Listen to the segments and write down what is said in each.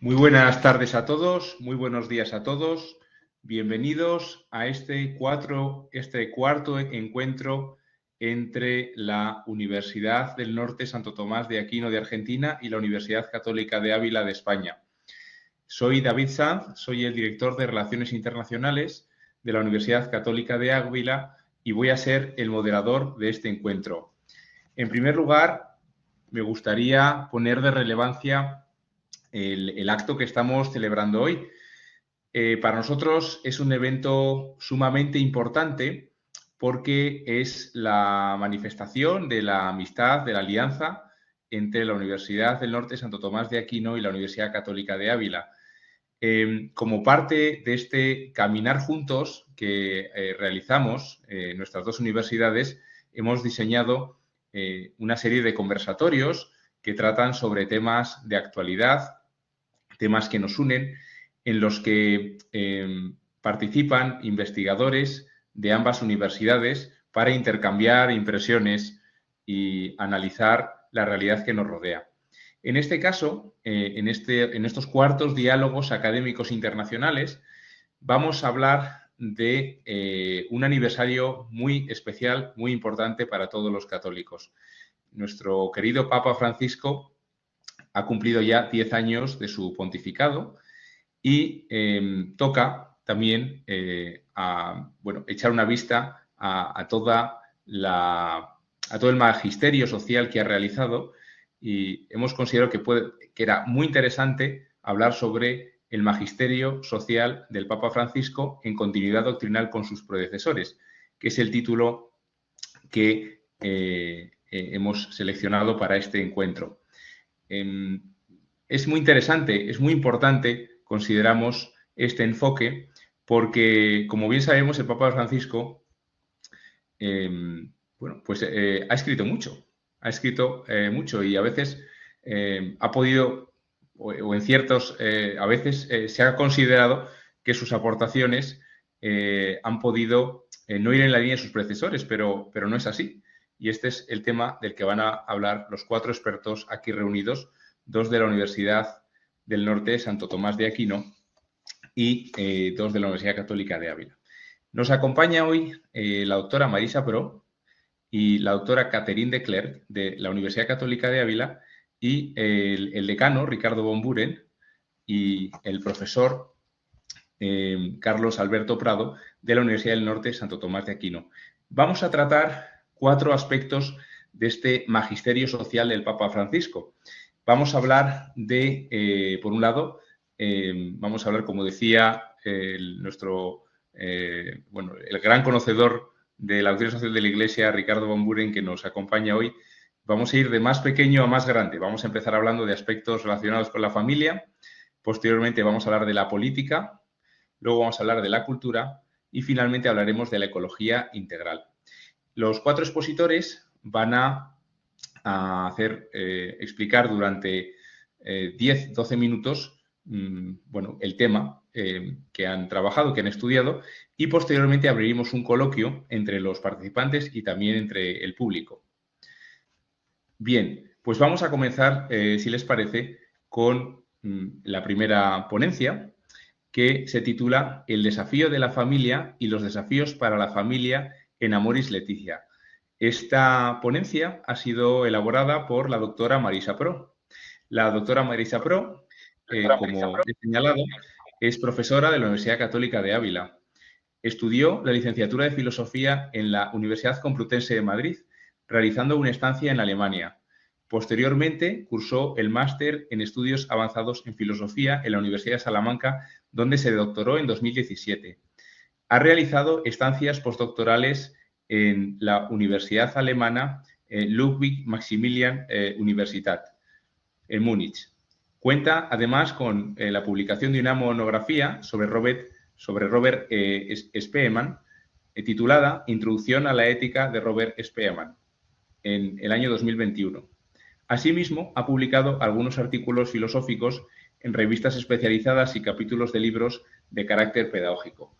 Muy buenas tardes a todos, muy buenos días a todos. Bienvenidos a este cuarto encuentro entre la Universidad del Norte Santo Tomás de Aquino de Argentina y la Universidad Católica de Ávila de España. Soy David Sanz, soy el director de Relaciones Internacionales de la Universidad Católica de Ávila y voy a ser el moderador de este encuentro. En primer lugar, me gustaría poner de relevancia el acto que estamos celebrando hoy. Para nosotros es un evento sumamente importante porque es la manifestación de la amistad, de la alianza entre la Universidad del Norte Santo Tomás de Aquino y la Universidad Católica de Ávila. Como parte de este caminar juntos que realizamos nuestras dos universidades, hemos diseñado una serie de conversatorios que tratan sobre temas de actualidad, temas que nos unen, en los que participan investigadores de ambas universidades para intercambiar impresiones y analizar la realidad que nos rodea. En este caso, en estos cuartos diálogos académicos internacionales, vamos a hablar de un aniversario muy especial, muy importante para todos los católicos. Nuestro querido Papa Francisco ha cumplido ya 10 años de su pontificado y toca también echar una vista a todo el magisterio social que ha realizado, y hemos considerado que era muy interesante hablar sobre el magisterio social del Papa Francisco en continuidad doctrinal con sus predecesores, que es el título que hemos seleccionado para este encuentro. Es muy interesante, es muy importante, consideramos, este enfoque, porque, como bien sabemos, el Papa Francisco ha escrito mucho y a veces ha podido, o en ciertos, a veces se ha considerado que sus aportaciones han podido no ir en la línea de sus predecesores, pero no es así. Y este es el tema del que van a hablar los 4 expertos aquí reunidos, 2 de la Universidad del Norte Santo Tomás de Aquino y 2 de la Universidad Católica de Ávila. Nos acompaña hoy la doctora Marisa Pro y la doctora Catherine de Klerk de la Universidad Católica de Ávila y el decano Ricardo von Buren y el profesor Carlos Alberto Prado de la Universidad del Norte Santo Tomás de Aquino. Vamos a tratar 4 aspectos de este magisterio social del Papa Francisco. Vamos a hablar por un lado, vamos a hablar, como decía el gran conocedor de la doctrina social de la Iglesia, Ricardo von Buren, que nos acompaña hoy. Vamos a ir de más pequeño a más grande. Vamos a empezar hablando de aspectos relacionados con la familia. Posteriormente vamos a hablar de la política. Luego vamos a hablar de la cultura y finalmente hablaremos de la ecología integral. Los 4 expositores van a explicar durante 10-12 minutos el tema que han trabajado, que han estudiado, y posteriormente abriremos un coloquio entre los participantes y también entre el público. Bien, pues vamos a comenzar, si les parece, con la primera ponencia, que se titula El desafío de la familia y los desafíos para la familia en Amoris Laetitia. Esta ponencia ha sido elaborada por la doctora Marisa Pro. La doctora Marisa Pro, como he señalado, es profesora de la Universidad Católica de Ávila. Estudió la licenciatura de Filosofía en la Universidad Complutense de Madrid, realizando una estancia en Alemania. Posteriormente, cursó el máster en Estudios Avanzados en Filosofía en la Universidad de Salamanca, donde se doctoró en 2017. Ha realizado estancias postdoctorales en la Universidad Alemana Ludwig Maximilian Universität en Múnich. Cuenta además con la publicación de una monografía sobre Robert Spearman, titulada Introducción a la ética de Robert Spearman, en el año 2021. Asimismo, ha publicado algunos artículos filosóficos en revistas especializadas y capítulos de libros de carácter pedagógico.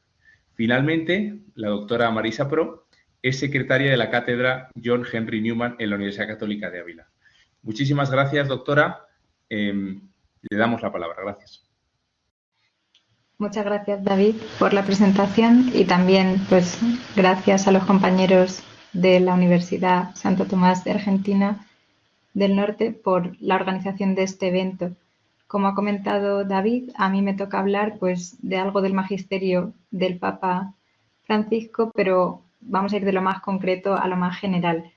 Finalmente, la doctora Marisa Pro es secretaria de la cátedra John Henry Newman en la Universidad Católica de Ávila. Muchísimas gracias, doctora. Le damos la palabra. Gracias. Muchas gracias, David, por la presentación y también, pues, gracias a los compañeros de la Universidad Santo Tomás de Argentina del Norte por la organización de este evento. Como ha comentado David, a mí me toca hablar, pues, de algo del magisterio del Papa Francisco, pero vamos a ir de lo más concreto a lo más general.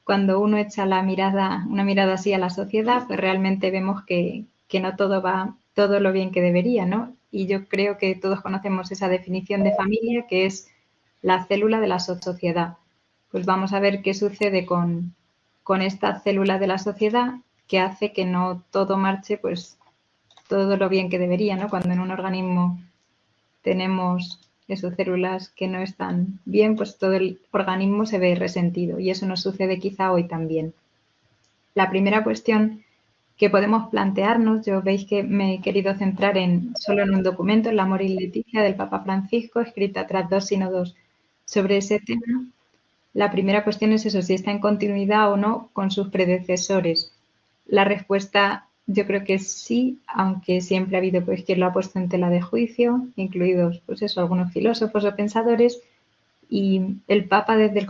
Cuando uno echa una mirada así a la sociedad, pues realmente vemos que no todo va todo lo bien que debería, ¿no? Y yo creo que todos conocemos esa definición de familia, que es la célula de la sociedad. Pues vamos a ver qué sucede con esta célula de la sociedad que hace que no todo marche, pues todo lo bien que debería, ¿no? Cuando en un organismo tenemos esas células que no están bien, pues todo el organismo se ve resentido y eso nos sucede quizá hoy también. La primera cuestión que podemos plantearnos, yo veis que me he querido centrar solo en un documento, el Amor y Leticia del Papa Francisco, escrita tras 2 sínodos sobre ese tema. La primera cuestión es eso, si está en continuidad o no con sus predecesores. La respuesta yo creo que sí, aunque siempre ha habido pues quien lo ha puesto en tela de juicio, incluidos pues eso, algunos filósofos o pensadores, y el Papa desde el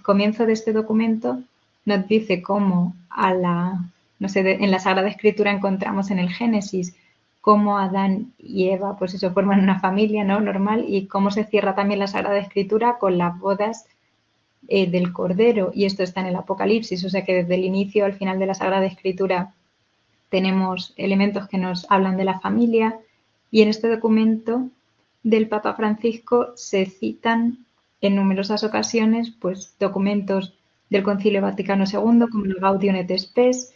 comienzo de este documento nos dice cómo en la Sagrada Escritura encontramos en el Génesis cómo Adán y Eva, pues eso, forman una familia, ¿no? Normal, y cómo se cierra también la Sagrada Escritura con las bodas del Cordero, y esto está en el Apocalipsis, o sea que desde el inicio al final de la Sagrada Escritura tenemos elementos que nos hablan de la familia, y en este documento del Papa Francisco se citan en numerosas ocasiones pues, documentos del Concilio Vaticano II, como el Gaudium et Spes.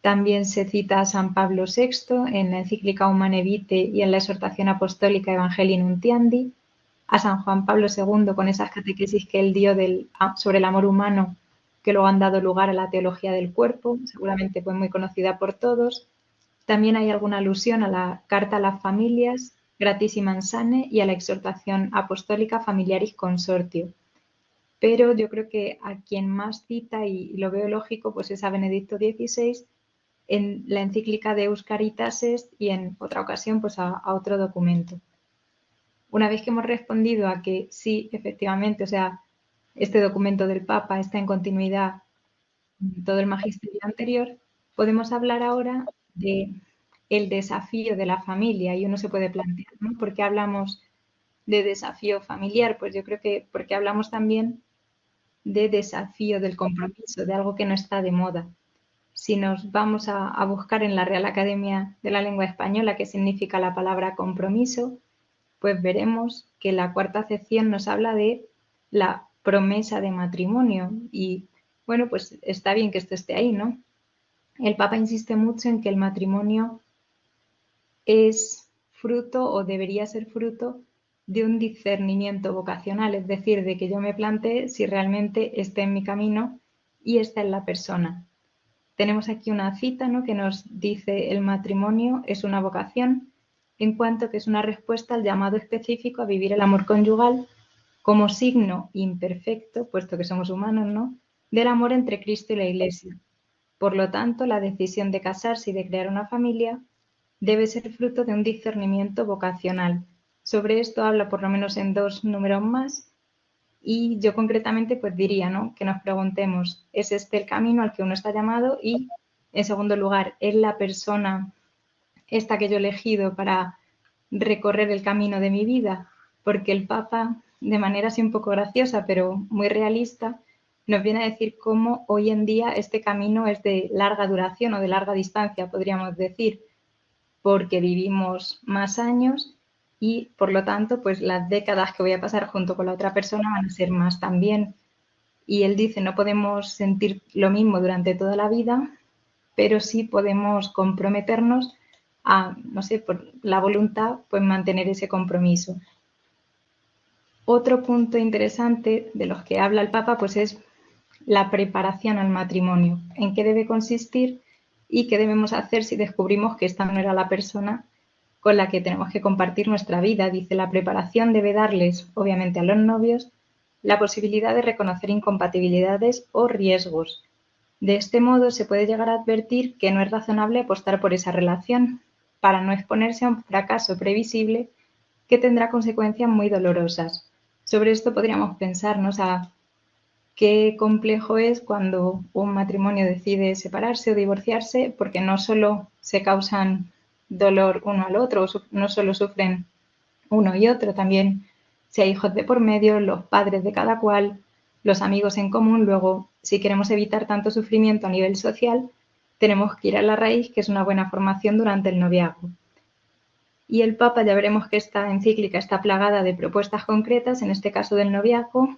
También se cita a San Pablo VI en la encíclica Humane Vitae y en la exhortación apostólica Evangelii Nuntiandi, a San Juan Pablo II con esas catequesis que él dio sobre el amor humano, que luego han dado lugar a la teología del cuerpo, seguramente pues muy conocida por todos. También hay alguna alusión a la Carta a las Familias, Gratissima Insane, y a la exhortación apostólica Familiaris Consortio. Pero yo creo que a quien más cita, y lo veo lógico, pues es a Benedicto XVI en la encíclica de Euscaritases y en otra ocasión pues a otro documento. Una vez que hemos respondido a que sí, efectivamente, o sea, este documento del Papa está en continuidad con todo el magisterio anterior, podemos hablar ahora de el desafío de la familia y uno se puede plantear, ¿no? ¿Por qué hablamos de desafío familiar? Pues yo creo que porque hablamos también de desafío del compromiso, de algo que no está de moda. Si nos vamos a buscar en la Real Academia de la Lengua Española qué significa la palabra compromiso, pues veremos que la cuarta acepción nos habla de la promesa de matrimonio y bueno, pues está bien que esto esté ahí, ¿no? El Papa insiste mucho en que el matrimonio es fruto o debería ser fruto de un discernimiento vocacional, es decir, de que yo me plantee si realmente está en mi camino y está en la persona. Tenemos aquí una cita, ¿no?, que nos dice el matrimonio es una vocación en cuanto que es una respuesta al llamado específico a vivir el amor conyugal como signo imperfecto, puesto que somos humanos, ¿no?, del amor entre Cristo y la Iglesia. Por lo tanto, la decisión de casarse y de crear una familia debe ser fruto de un discernimiento vocacional. Sobre esto habla por lo menos en 2 números más y yo concretamente pues diría, ¿no?, que nos preguntemos, ¿es este el camino al que uno está llamado? Y en segundo lugar, ¿es la persona esta que yo he elegido para recorrer el camino de mi vida? Porque el Papa, de manera así un poco graciosa pero muy realista, nos viene a decir cómo hoy en día este camino es de larga duración o de larga distancia, podríamos decir, porque vivimos más años y por lo tanto pues las décadas que voy a pasar junto con la otra persona van a ser más también. Y él dice, no podemos sentir lo mismo durante toda la vida, pero sí podemos comprometernos a, no sé, por la voluntad, pues mantener ese compromiso. Otro punto interesante de los que habla el Papa pues es la preparación al matrimonio, en qué debe consistir y qué debemos hacer si descubrimos que esta no era la persona con la que tenemos que compartir nuestra vida. Dice, la preparación debe darles, obviamente a los novios, la posibilidad de reconocer incompatibilidades o riesgos. De este modo se puede llegar a advertir que no es razonable apostar por esa relación, para no exponerse a un fracaso previsible que tendrá consecuencias muy dolorosas. Sobre esto podríamos pensarnos a qué complejo es cuando un matrimonio decide separarse o divorciarse, porque no solo se causan dolor uno al otro, no solo sufren uno y otro, también si hay hijos de por medio, los padres de cada cual, los amigos en común. Luego, si queremos evitar tanto sufrimiento a nivel social, tenemos que ir a la raíz, que es una buena formación durante el noviazgo. Y el Papa, ya veremos que esta encíclica está plagada de propuestas concretas, en este caso del noviazgo,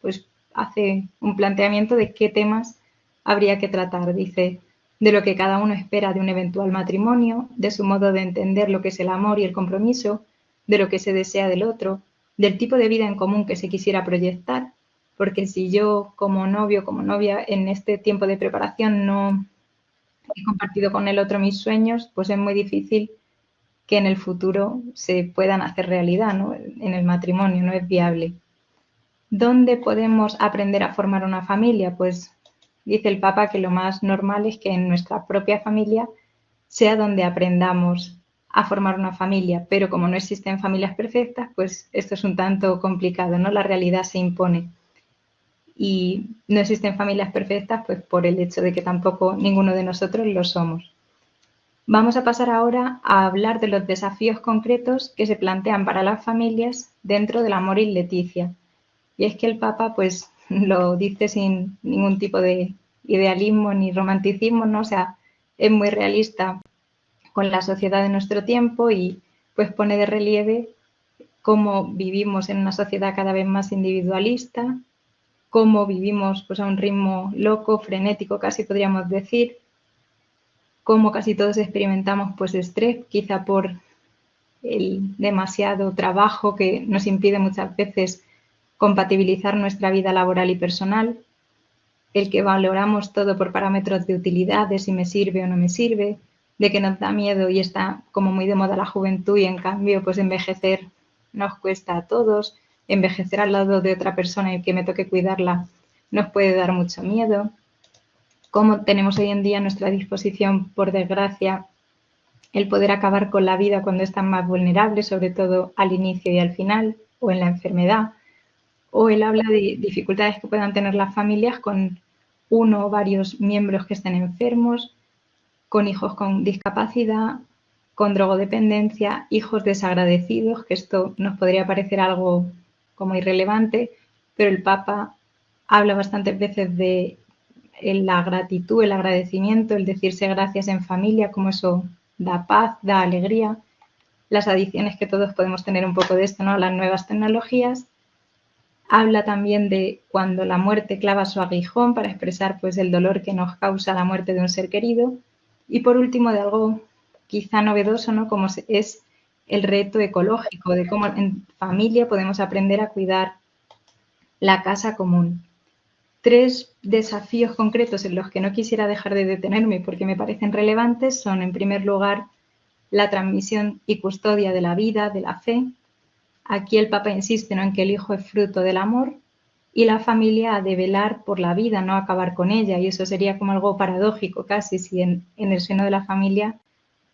pues hace un planteamiento de qué temas habría que tratar. Dice, de lo que cada uno espera de un eventual matrimonio, de su modo de entender lo que es el amor y el compromiso, de lo que se desea del otro, del tipo de vida en común que se quisiera proyectar, porque si yo como novio, como novia, en este tiempo de preparación no he compartido con el otro mis sueños, pues es muy difícil que en el futuro se puedan hacer realidad, ¿no? En el matrimonio, no es viable. ¿Dónde podemos aprender a formar una familia? Pues dice el Papa que lo más normal es que en nuestra propia familia sea donde aprendamos a formar una familia, pero como no existen familias perfectas, pues esto es un tanto complicado, ¿no? La realidad se impone. Y no existen familias perfectas, pues por el hecho de que tampoco ninguno de nosotros lo somos. Vamos a pasar ahora a hablar de los desafíos concretos que se plantean para las familias dentro del amor y Leticia. Y es que el Papa pues lo dice sin ningún tipo de idealismo ni romanticismo, ¿no? O sea, es muy realista con la sociedad de nuestro tiempo y pues pone de relieve cómo vivimos en una sociedad cada vez más individualista, cómo vivimos pues a un ritmo loco, frenético, casi podríamos decir, cómo casi todos experimentamos pues estrés, quizá por el demasiado trabajo que nos impide muchas veces compatibilizar nuestra vida laboral y personal, el que valoramos todo por parámetros de utilidad, de si me sirve o no me sirve, de que nos da miedo y está como muy de moda la juventud y en cambio pues envejecer nos cuesta a todos, envejecer al lado de otra persona y que me toque cuidarla nos puede dar mucho miedo. Como tenemos hoy en día a nuestra disposición, por desgracia, el poder acabar con la vida cuando están más vulnerables, sobre todo al inicio y al final, o en la enfermedad. O él habla de dificultades que puedan tener las familias con uno o varios miembros que estén enfermos, con hijos con discapacidad, con drogodependencia, hijos desagradecidos, que esto nos podría parecer algo como irrelevante, pero el Papa habla bastantes veces de la gratitud, el agradecimiento, el decirse gracias en familia, como eso da paz, da alegría. Las adicciones que todos podemos tener un poco de esto, ¿no? Las nuevas tecnologías. Habla también de cuando la muerte clava su aguijón para expresar pues el dolor que nos causa la muerte de un ser querido. Y por último, de algo quizá novedoso, ¿no? Como es el reto ecológico, de cómo en familia podemos aprender a cuidar la casa común. 3 desafíos concretos en los que no quisiera dejar de detenerme porque me parecen relevantes son, en primer lugar, la transmisión y custodia de la vida, de la fe. Aquí el Papa insiste, ¿no?, en que el hijo es fruto del amor y la familia ha de velar por la vida, no acabar con ella. Y eso sería como algo paradójico casi si en el seno de la familia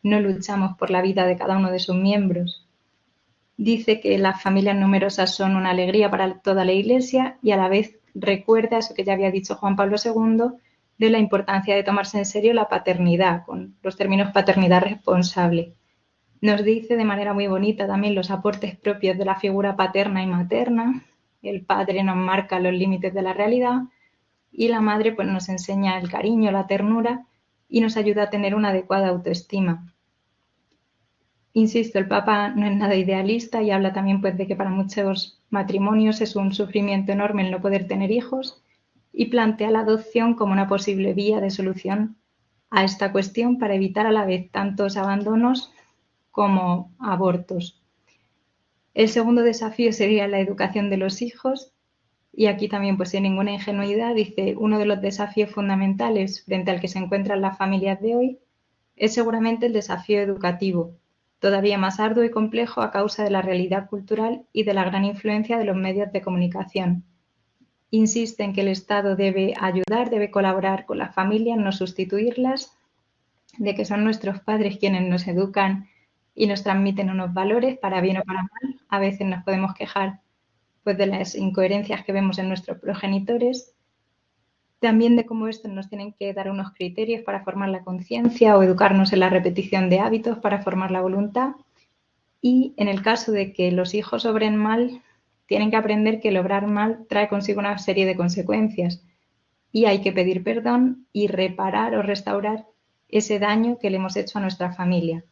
no luchamos por la vida de cada uno de sus miembros. Dice que las familias numerosas son una alegría para toda la Iglesia y a la vez recuerda eso que ya había dicho Juan Pablo II de la importancia de tomarse en serio la paternidad, con los términos paternidad responsable. Nos dice de manera muy bonita también los aportes propios de la figura paterna y materna. El padre nos marca los límites de la realidad y la madre pues nos enseña el cariño, la ternura y nos ayuda a tener una adecuada autoestima. Insisto, el Papa no es nada idealista y habla también pues de que para muchos matrimonios es un sufrimiento enorme el no poder tener hijos y plantea la adopción como una posible vía de solución a esta cuestión para evitar a la vez tantos abandonos como abortos. El segundo desafío sería la educación de los hijos y aquí también pues sin ninguna ingenuidad dice uno de los desafíos fundamentales frente al que se encuentran las familias de hoy es seguramente el desafío educativo, todavía más arduo y complejo a causa de la realidad cultural y de la gran influencia de los medios de comunicación. Insiste en que el Estado debe ayudar, debe colaborar con las familias, no sustituirlas. de que son nuestros padres quienes nos educan y nos transmiten unos valores, para bien o para mal. A veces nos podemos quejar pues, de las incoherencias que vemos en nuestros progenitores, también de cómo estos nos tienen que dar unos criterios para formar la conciencia o educarnos en la repetición de hábitos para formar la voluntad. Y en el caso de que los hijos obren mal, tienen que aprender que el obrar mal trae consigo una serie de consecuencias y hay que pedir perdón y reparar o restaurar ese daño que le hemos hecho a nuestra familia.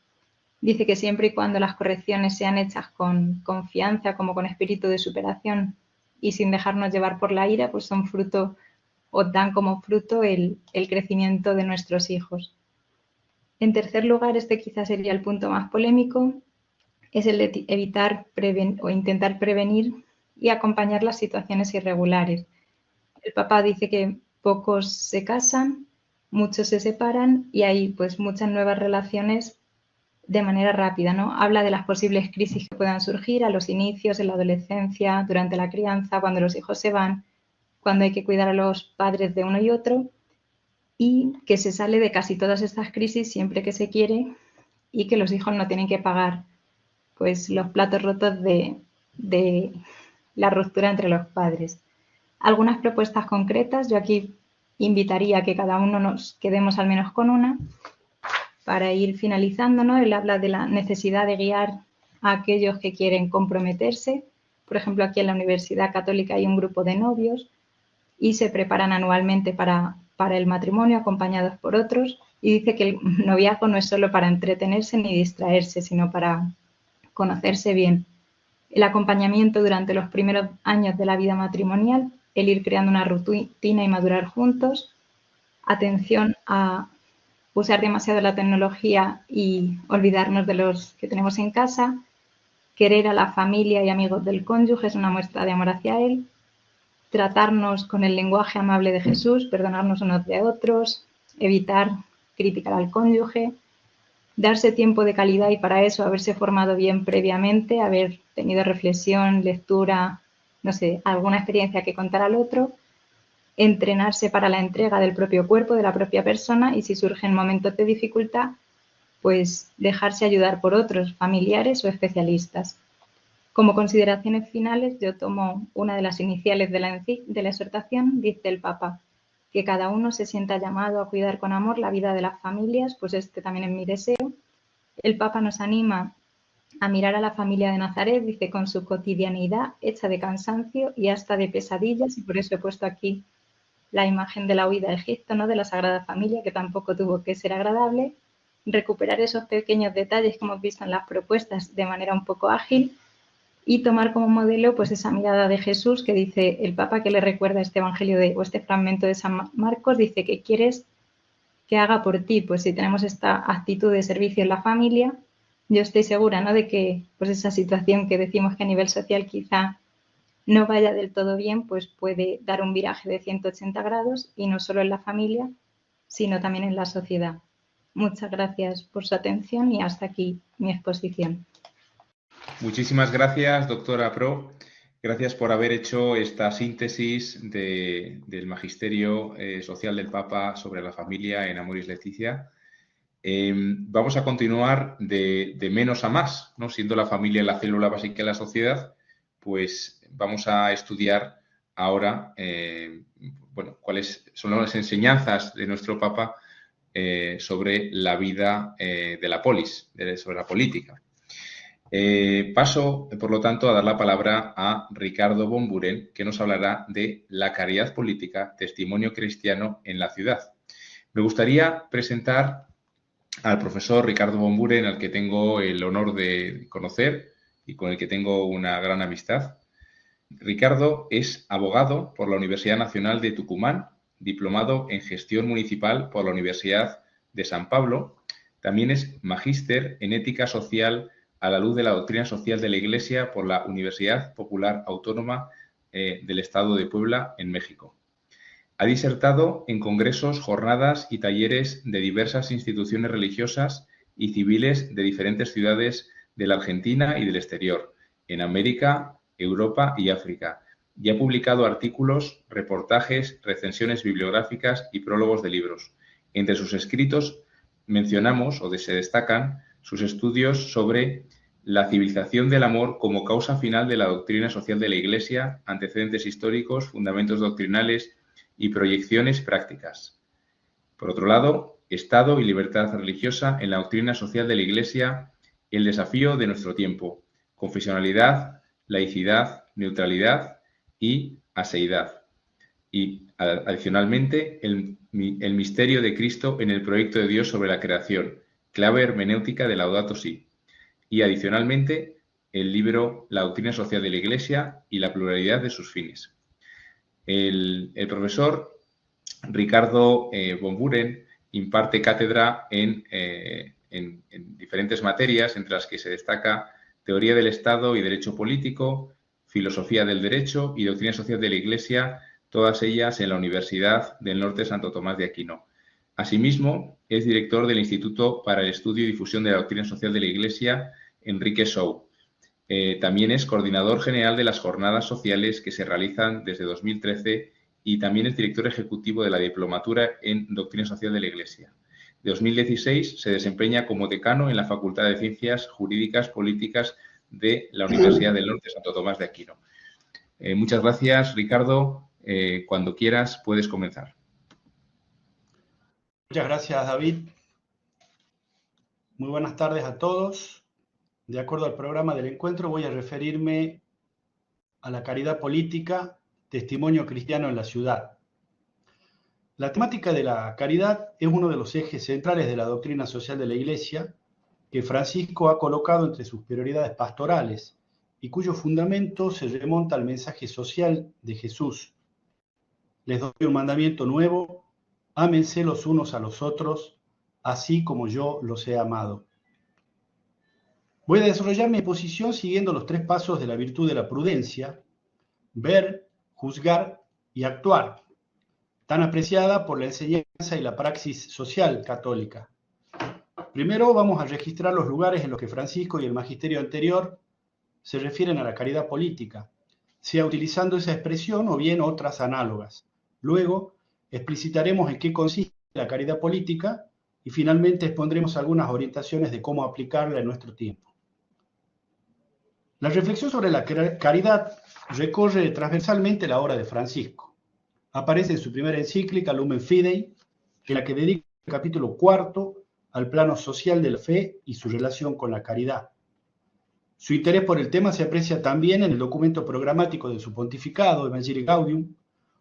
Dice que siempre y cuando las correcciones sean hechas con confianza, como con espíritu de superación y sin dejarnos llevar por la ira, pues son fruto o dan como fruto el crecimiento de nuestros hijos. En tercer lugar, este quizás sería el punto más polémico, es el de evitar o intentar prevenir y acompañar las situaciones irregulares. El Papa dice que pocos se casan, muchos se separan y hay pues muchas nuevas relaciones de manera rápida, ¿no? Habla de las posibles crisis que puedan surgir a los inicios, en la adolescencia, durante la crianza, cuando los hijos se van, cuando hay que cuidar a los padres de uno y otro, y que se sale de casi todas estas crisis siempre que se quiere y que los hijos no tienen que pagar pues los platos rotos de la ruptura entre los padres. Algunas propuestas concretas, yo aquí invitaría a que cada uno nos quedemos al menos con una para ir finalizando, ¿no? Él habla de la necesidad de guiar a aquellos que quieren comprometerse. Por ejemplo, aquí en la Universidad Católica hay un grupo de novios y se preparan anualmente para el matrimonio acompañados por otros, y dice que el noviazgo no es solo para entretenerse ni distraerse, sino para conocerse bien. El acompañamiento durante los primeros años de la vida matrimonial, el ir creando una rutina y madurar juntos, atención a usar demasiado la tecnología y olvidarnos de los que tenemos en casa, querer a la familia y amigos del cónyuge es una muestra de amor hacia él, tratarnos con el lenguaje amable de Jesús, perdonarnos unos de otros, evitar criticar al cónyuge, darse tiempo de calidad y para eso haberse formado bien previamente, haber tenido reflexión, lectura, no sé, alguna experiencia que contar al otro, entrenarse para la entrega del propio cuerpo, de la propia persona, y si surgen momentos de dificultad, pues dejarse ayudar por otros, familiares o especialistas. Como consideraciones finales, yo tomo una de las iniciales de la exhortación, dice el Papa, que cada uno se sienta llamado a cuidar con amor la vida de las familias, pues este también es mi deseo. El Papa nos anima a mirar a la familia de Nazaret, dice, con su cotidianidad hecha de cansancio y hasta de pesadillas, y por eso he puesto aquí la imagen de la huida a Egipto, ¿no? De la Sagrada Familia, que tampoco tuvo que ser agradable, recuperar esos pequeños detalles que hemos visto en las propuestas de manera un poco ágil y tomar como modelo pues esa mirada de Jesús que dice el Papa, que le recuerda este evangelio o este fragmento de San Marcos, dice, ¿qué quieres que haga por ti? Pues si tenemos esta actitud de servicio en la familia, yo estoy segura, ¿no?, de que pues esa situación que decimos que a nivel social quizá no vaya del todo bien, pues puede dar un viraje de 180 grados y no solo en la familia, sino también en la sociedad. Muchas gracias por su atención y hasta aquí mi exposición. Muchísimas gracias, doctora Pro. Gracias por haber hecho esta síntesis del Magisterio Social del Papa sobre la familia en Amoris Laetitia. Vamos a continuar de menos a más, ¿no? Siendo la familia la célula básica de la sociedad, pues vamos a estudiar ahora cuáles son las enseñanzas de nuestro Papa sobre la vida de la polis, sobre la política. Paso, por lo tanto, a dar la palabra a Ricardo Von Buren, que nos hablará de la caridad política, testimonio cristiano en la ciudad. Me gustaría presentar al profesor Ricardo Von Buren, al que tengo el honor de conocer y con el que tengo una gran amistad. Ricardo es abogado por la Universidad Nacional de Tucumán, diplomado en gestión municipal por la Universidad de San Pablo. También es magíster en ética social a la luz de la doctrina social de la Iglesia por la Universidad Popular Autónoma del Estado de Puebla, en México. Ha disertado en congresos, jornadas y talleres de diversas instituciones religiosas y civiles de diferentes ciudades de la Argentina y del exterior, en América, Europa y África, y ha publicado artículos, reportajes, recensiones bibliográficas y prólogos de libros. Entre sus escritos mencionamos o se destacan sus estudios sobre la civilización del amor como causa final de la doctrina social de la Iglesia, antecedentes históricos, fundamentos doctrinales y proyecciones prácticas. Por otro lado, Estado y libertad religiosa en la doctrina social de la Iglesia, el desafío de nuestro tiempo, confesionalidad, laicidad, neutralidad y aseidad. Y adicionalmente, el misterio de Cristo en el proyecto de Dios sobre la creación, clave hermenéutica de Laudato Si. Y adicionalmente, el libro La doctrina social de la Iglesia y la pluralidad de sus fines. El profesor Ricardo von Buren imparte cátedra en diferentes materias, entre las que se destaca Teoría del Estado y Derecho Político, Filosofía del Derecho y Doctrina Social de la Iglesia, todas ellas en la Universidad del Norte Santo Tomás de Aquino. Asimismo, es director del Instituto para el Estudio y Difusión de la Doctrina Social de la Iglesia, Enrique Sou. También es coordinador general de las jornadas sociales que se realizan desde 2013 y también es director ejecutivo de la Diplomatura en Doctrina Social de la Iglesia. De 2016 se desempeña como decano en la Facultad de Ciencias Jurídicas Políticas de la Universidad del Norte Santo Tomás de Aquino. Muchas gracias, Ricardo. Cuando quieras puedes comenzar. Muchas gracias, David. Muy buenas tardes a todos. De acuerdo al programa del encuentro, voy a referirme a la caridad política, testimonio cristiano en la ciudad. La temática de la caridad es uno de los ejes centrales de la doctrina social de la Iglesia, que Francisco ha colocado entre sus prioridades pastorales y cuyo fundamento se remonta al mensaje social de Jesús. Les doy un mandamiento nuevo: ámense los unos a los otros, así como yo los he amado. Voy a desarrollar mi posición siguiendo los 3 pasos de la virtud de la prudencia: ver, juzgar y actuar, tan apreciada por la enseñanza y la praxis social católica. Primero vamos a registrar los lugares en los que Francisco y el magisterio anterior se refieren a la caridad política, sea utilizando esa expresión o bien otras análogas. Luego explicitaremos en qué consiste la caridad política y finalmente expondremos algunas orientaciones de cómo aplicarla en nuestro tiempo. La reflexión sobre la caridad recorre transversalmente la obra de Francisco. Aparece en su primera encíclica, Lumen Fidei, en la que dedica el capítulo 4 al plano social de la fe y su relación con la caridad. Su interés por el tema se aprecia también en el documento programático de su pontificado, Evangelii Gaudium,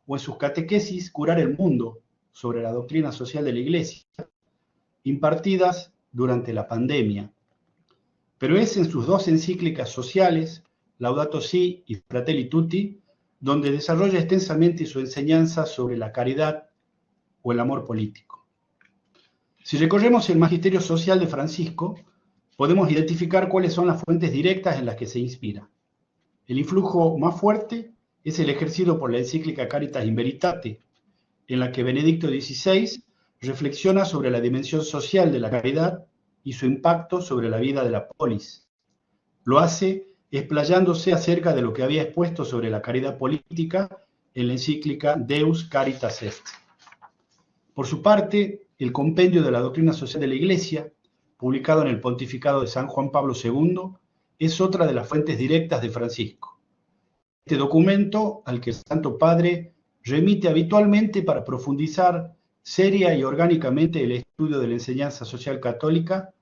o en sus catequesis Curar el Mundo, sobre la doctrina social de la Iglesia, impartidas durante la pandemia. Pero es en sus 2 encíclicas sociales, Laudato Si y Fratelli Tutti, donde desarrolla extensamente su enseñanza sobre la caridad o el amor político. Si recorremos el magisterio social de Francisco, podemos identificar cuáles son las fuentes directas en las que se inspira. El influjo más fuerte es el ejercido por la encíclica Caritas in Veritate, en la que Benedicto XVI reflexiona sobre la dimensión social de la caridad y su impacto sobre la vida de la polis. Lo hace explayándose acerca de lo que había expuesto sobre la caridad política en la encíclica Deus Caritas Est. Por su parte, el Compendio de la Doctrina Social de la Iglesia, publicado en el pontificado de San Juan Pablo II, es otra de las fuentes directas de Francisco. Este documento, al que el Santo Padre remite habitualmente para profundizar seria y orgánicamente el estudio de la enseñanza social católica,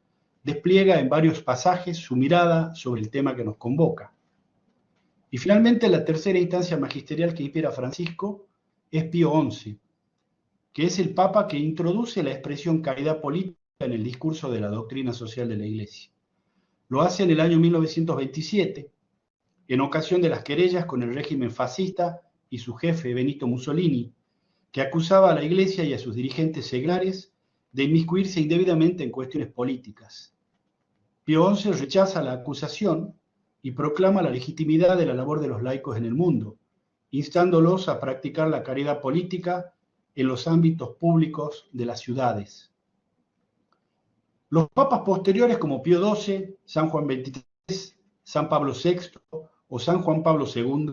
despliega en varios pasajes su mirada sobre el tema que nos convoca. Y finalmente, la tercera instancia magisterial que inspira a Francisco es Pío XI, que es el Papa que introduce la expresión caridad política en el discurso de la doctrina social de la Iglesia. Lo hace en el año 1927, en ocasión de las querellas con el régimen fascista y su jefe Benito Mussolini, que acusaba a la Iglesia y a sus dirigentes seglares de inmiscuirse indebidamente en cuestiones políticas. Pío XI rechaza la acusación y proclama la legitimidad de la labor de los laicos en el mundo, instándolos a practicar la caridad política en los ámbitos públicos de las ciudades. Los papas posteriores como Pío XII, San Juan XXIII, San Pablo VI o San Juan Pablo II,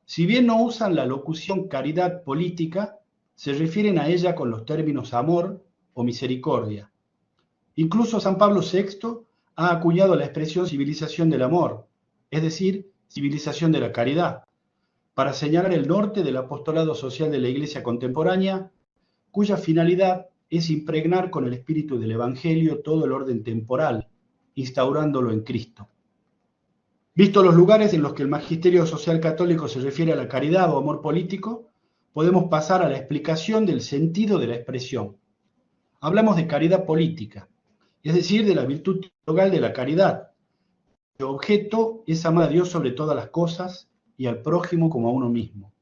si bien no usan la locución caridad política, se refieren a ella con los términos amor o misericordia. Incluso San Pablo VI ha acuñado la expresión civilización del amor, es decir, civilización de la caridad, para señalar el norte del apostolado social de la Iglesia contemporánea, cuya finalidad es impregnar con el espíritu del Evangelio todo el orden temporal, instaurándolo en Cristo. Vistos los lugares en los que el magisterio social católico se refiere a la caridad o amor político, podemos pasar a la explicación del sentido de la expresión. Hablamos de caridad política, es decir, de la virtud teologal de la caridad. Su objeto es amar a Dios sobre todas las cosas y al prójimo como a uno mismo.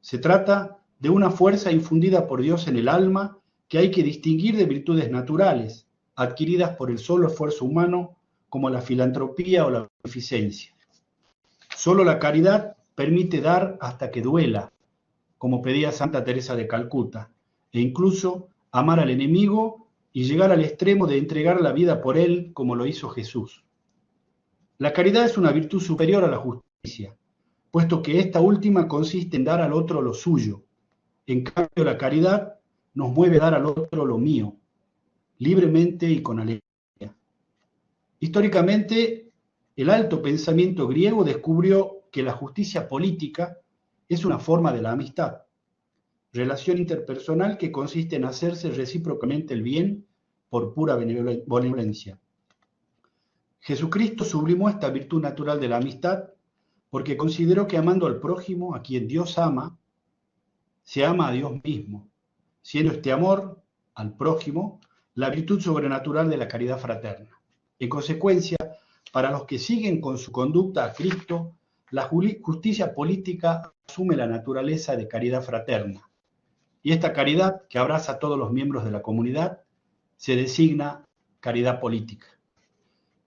Se trata de una fuerza infundida por Dios en el alma que hay que distinguir de virtudes naturales, adquiridas por el solo esfuerzo humano, como la filantropía o la beneficencia. Solo la caridad permite dar hasta que duela, como pedía Santa Teresa de Calcuta, e incluso amar al enemigo y llegar al extremo de entregar la vida por él, como lo hizo Jesús. La caridad es una virtud superior a la justicia, puesto que esta última consiste en dar al otro lo suyo. En cambio, la caridad nos mueve a dar al otro lo mío, libremente y con alegría. Históricamente, el alto pensamiento griego descubrió que la justicia política es una forma de la amistad, relación interpersonal que consiste en hacerse recíprocamente el bien por pura benevolencia. Jesucristo sublimó esta virtud natural de la amistad porque consideró que amando al prójimo, a quien Dios ama, se ama a Dios mismo, siendo este amor al prójimo la virtud sobrenatural de la caridad fraterna. En consecuencia, para los que siguen con su conducta a Cristo, la justicia política asume la naturaleza de caridad fraterna. Y esta caridad, que abraza a todos los miembros de la comunidad, se designa caridad política.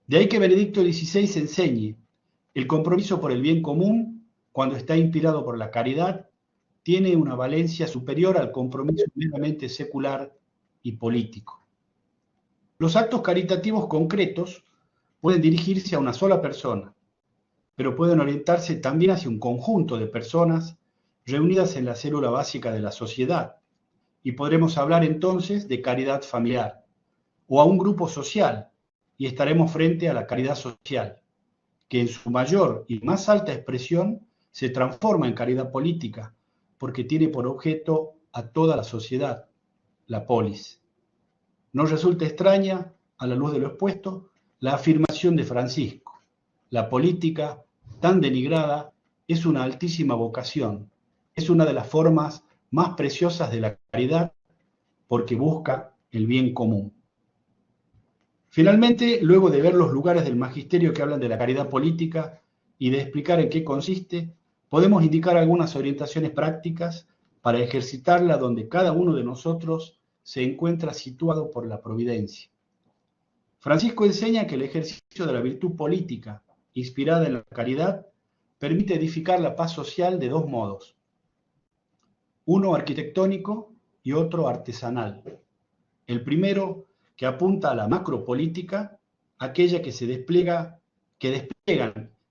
De ahí que Benedicto XVI enseñe: el compromiso por el bien común, cuando está inspirado por la caridad, tiene una valencia superior al compromiso meramente secular y político. Los actos caritativos concretos pueden dirigirse a una sola persona, pero pueden orientarse también hacia un conjunto de personas reunidas en la célula básica de la sociedad, y podremos hablar entonces de caridad familiar, o a un grupo social, y estaremos frente a la caridad social, que en su mayor y más alta expresión se transforma en caridad política, porque tiene por objeto a toda la sociedad, la polis. No resulta extraña, a la luz de lo expuesto, la afirmación de Francisco: la política, tan denigrada, es una altísima vocación, es una de las formas más preciosas de la caridad, porque busca el bien común. Finalmente, luego de ver los lugares del magisterio que hablan de la caridad política y de explicar en qué consiste, podemos indicar algunas orientaciones prácticas para ejercitarla donde cada uno de nosotros se encuentra situado por la providencia. Francisco enseña que el ejercicio de la virtud política, inspirada en la caridad, permite edificar la paz social de dos modos: uno arquitectónico y otro artesanal. El primero, que apunta a la macropolítica, aquella que despliegan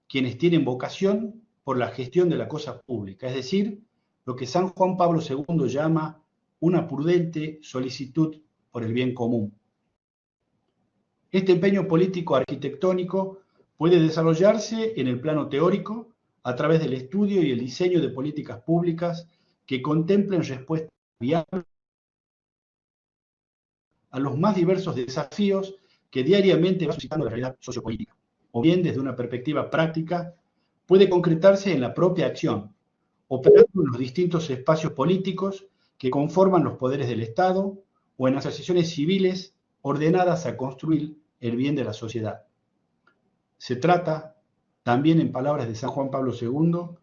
quienes tienen vocación por la gestión de la cosa pública, es decir, lo que San Juan Pablo II llama una prudente solicitud por el bien común. Este empeño político arquitectónico puede desarrollarse en el plano teórico a través del estudio y el diseño de políticas públicas que contemplen respuestas viables a los más diversos desafíos que diariamente va suscitando la realidad sociopolítica. O bien, desde una perspectiva práctica, puede concretarse en la propia acción, operando en los distintos espacios políticos que conforman los poderes del Estado o en asociaciones civiles ordenadas a construir el bien de la sociedad. Se trata, también en palabras de San Juan Pablo II,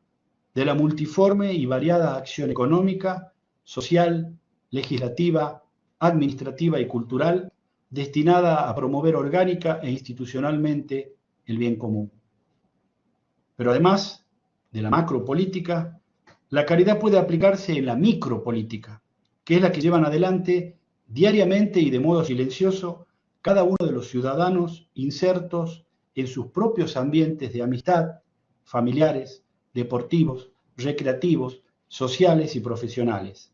de la multiforme y variada acción económica, social, legislativa, administrativa y cultural, destinada a promover orgánica e institucionalmente el bien común. Pero además de la macropolítica, la caridad puede aplicarse en la micropolítica, que es la que llevan adelante diariamente y de modo silencioso cada uno de los ciudadanos insertos en sus propios ambientes de amistad, familiares, deportivos, recreativos, sociales y profesionales.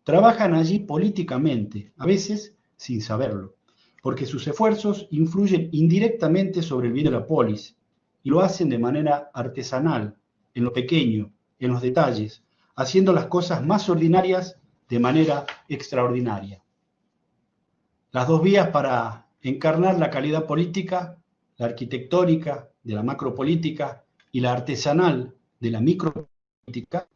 Trabajan allí políticamente, a veces sin saberlo, porque sus esfuerzos influyen indirectamente sobre el bien de la polis y lo hacen de manera artesanal, en lo pequeño, en los detalles, haciendo las cosas más ordinarias de manera extraordinaria. Las dos vías para encarnar la calidad política, la arquitectónica de la macropolítica y la artesanal de la micropolítica,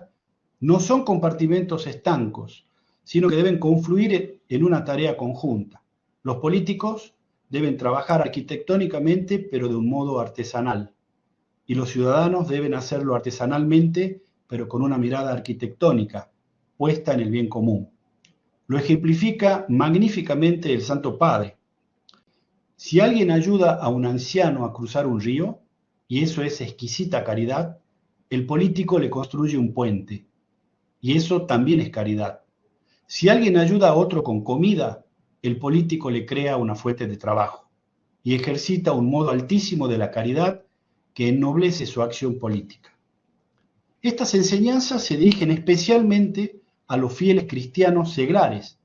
no son compartimentos estancos, sino que deben confluir en una tarea conjunta. Los políticos deben trabajar arquitectónicamente, pero de un modo artesanal, y los ciudadanos deben hacerlo artesanalmente, pero con una mirada arquitectónica, puesta en el bien común. Lo ejemplifica magníficamente el Santo Padre. Si alguien ayuda a un anciano a cruzar un río, y eso es exquisita caridad, el político le construye un puente, y eso también es caridad. Si alguien ayuda a otro con comida, el político le crea una fuente de trabajo, y ejercita un modo altísimo de la caridad que ennoblece su acción política. Estas enseñanzas se dirigen especialmente a los fieles cristianos seglares,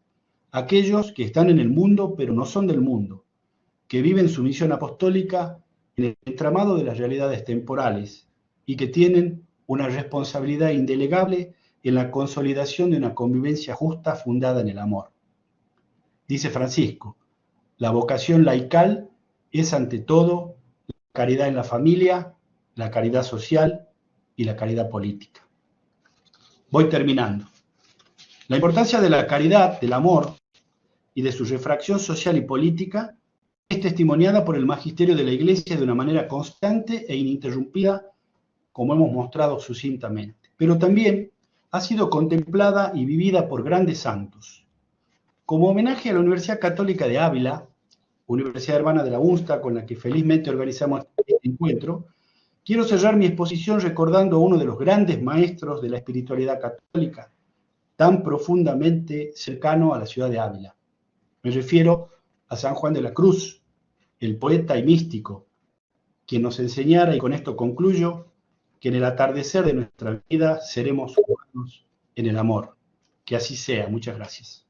aquellos que están en el mundo pero no son del mundo, que viven su misión apostólica en el entramado de las realidades temporales y que tienen una responsabilidad indelegable en la consolidación de una convivencia justa fundada en el amor. Dice Francisco, la vocación laical es ante todo la caridad en la familia, la caridad social y la caridad política. Voy terminando. La importancia de la caridad, del amor y de su refracción social y política es testimoniada por el magisterio de la Iglesia de una manera constante e ininterrumpida, como hemos mostrado sucintamente. Pero también ha sido contemplada y vivida por grandes santos. Como homenaje a la Universidad Católica de Ávila, Universidad Hermana de la UNSTA, con la que felizmente organizamos este encuentro, quiero cerrar mi exposición recordando a uno de los grandes maestros de la espiritualidad católica, tan profundamente cercano a la ciudad de Ávila. Me refiero a San Juan de la Cruz, el poeta y místico, quien nos enseñara, y con esto concluyo, que en el atardecer de nuestra vida seremos humanos en el amor. Que así sea. Muchas gracias.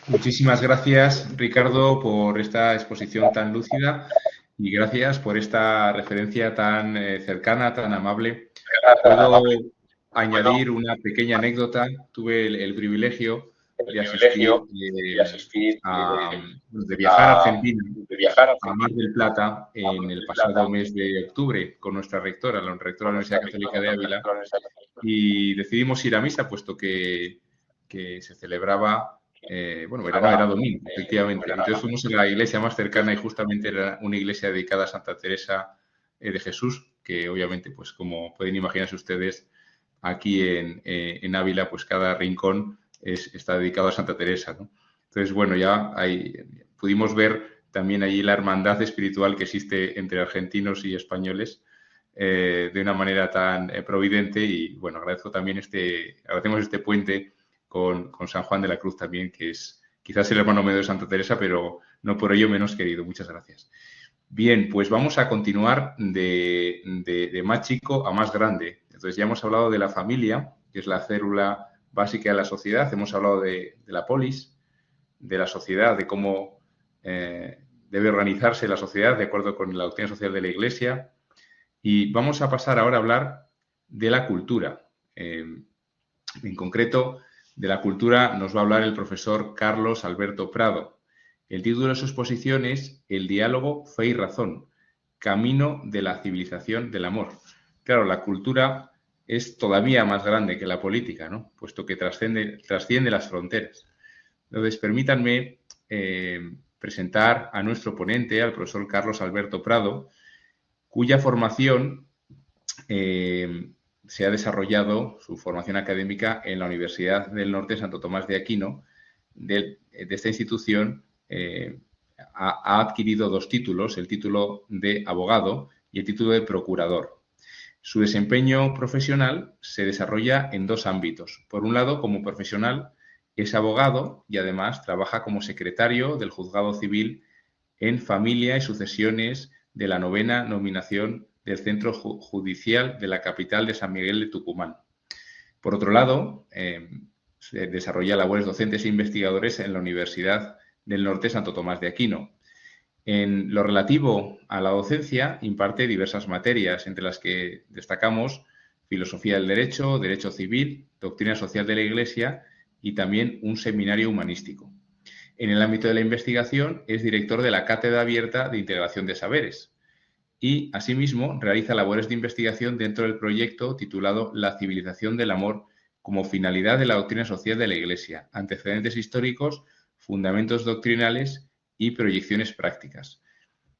Muchísimas gracias, Ricardo, por esta exposición tan lúcida y gracias por esta referencia tan cercana, tan amable. Puedo añadir una pequeña anécdota. Tuve el privilegio de viajar a Argentina, a Mar del Plata, en el pasado mes de octubre con nuestra rectora, la rectora de la Universidad Católica de Ávila, y decidimos ir a misa, puesto que se celebraba, era domingo, efectivamente. Entonces fuimos a la iglesia más cercana y justamente era una iglesia dedicada a Santa Teresa de Jesús, que obviamente, pues como pueden imaginarse ustedes, aquí en Ávila, pues cada rincón está dedicado a Santa Teresa, ¿no? Entonces, bueno, ya pudimos ver también allí la hermandad espiritual que existe entre argentinos y españoles de una manera tan providente y, bueno, agradecemos este puente con San Juan de la Cruz también, que es quizás el hermano medio de Santa Teresa, pero no por ello menos querido. Muchas gracias. Bien, pues vamos a continuar de más chico a más grande. Entonces ya hemos hablado de la familia, que es la célula básica de la sociedad. Hemos hablado de la polis, de la sociedad, de cómo debe organizarse la sociedad de acuerdo con la doctrina social de la Iglesia. Y vamos a pasar ahora a hablar de la cultura. En concreto, de la cultura nos va a hablar el profesor Carlos Alberto Prado. El título de su exposición es El diálogo, fe y razón, camino de la civilización del amor. Claro, la cultura es todavía más grande que la política, ¿no? Puesto que trasciende las fronteras. Entonces, permítanme presentar a nuestro ponente, al profesor Carlos Alberto Prado, cuya formación se ha desarrollado, su formación académica, en la Universidad del Norte Santo Tomás de Aquino. De esta institución ha adquirido dos títulos, el título de abogado y el título de procurador. Su desempeño profesional se desarrolla en dos ámbitos. Por un lado, como profesional, es abogado y además trabaja como secretario del Juzgado Civil en Familia y Sucesiones de la 9ª Nominación del Centro Judicial de la capital de San Miguel de Tucumán. Por otro lado, se desarrolla labores docentes e investigadores en la Universidad del Norte Santo Tomás de Aquino. En lo relativo a la docencia, imparte diversas materias, entre las que destacamos filosofía del derecho, derecho civil, doctrina social de la Iglesia y también un seminario humanístico. En el ámbito de la investigación es director de la Cátedra Abierta de Integración de Saberes y, asimismo, realiza labores de investigación dentro del proyecto titulado La civilización del amor como finalidad de la doctrina social de la Iglesia, antecedentes históricos, fundamentos doctrinales y proyecciones prácticas.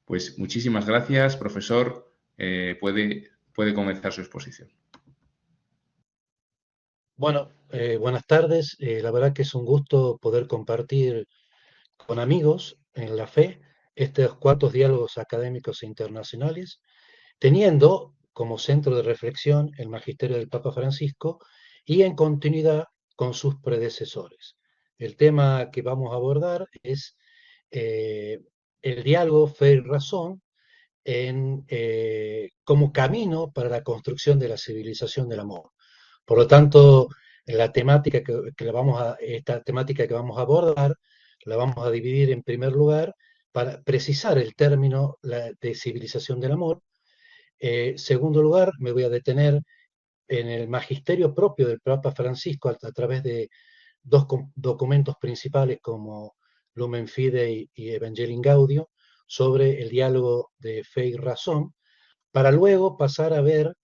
Pues muchísimas gracias, profesor. Puede comenzar su exposición. Bueno, buenas tardes. La verdad que es un gusto poder compartir con amigos en la fe estos cuartos diálogos académicos e internacionales, teniendo como centro de reflexión el magisterio del Papa Francisco y en continuidad con sus predecesores. El tema que vamos a abordar es el diálogo fe y razón como camino para la construcción de la civilización del amor. Por lo tanto, la temática esta temática que vamos a abordar la vamos a dividir en primer lugar para precisar el término de civilización del amor. Segundo lugar, me voy a detener en el magisterio propio del Papa Francisco a través de dos documentos principales como Lumen Fidei y Evangelii Gaudium sobre el diálogo de fe y razón, para luego pasar a ver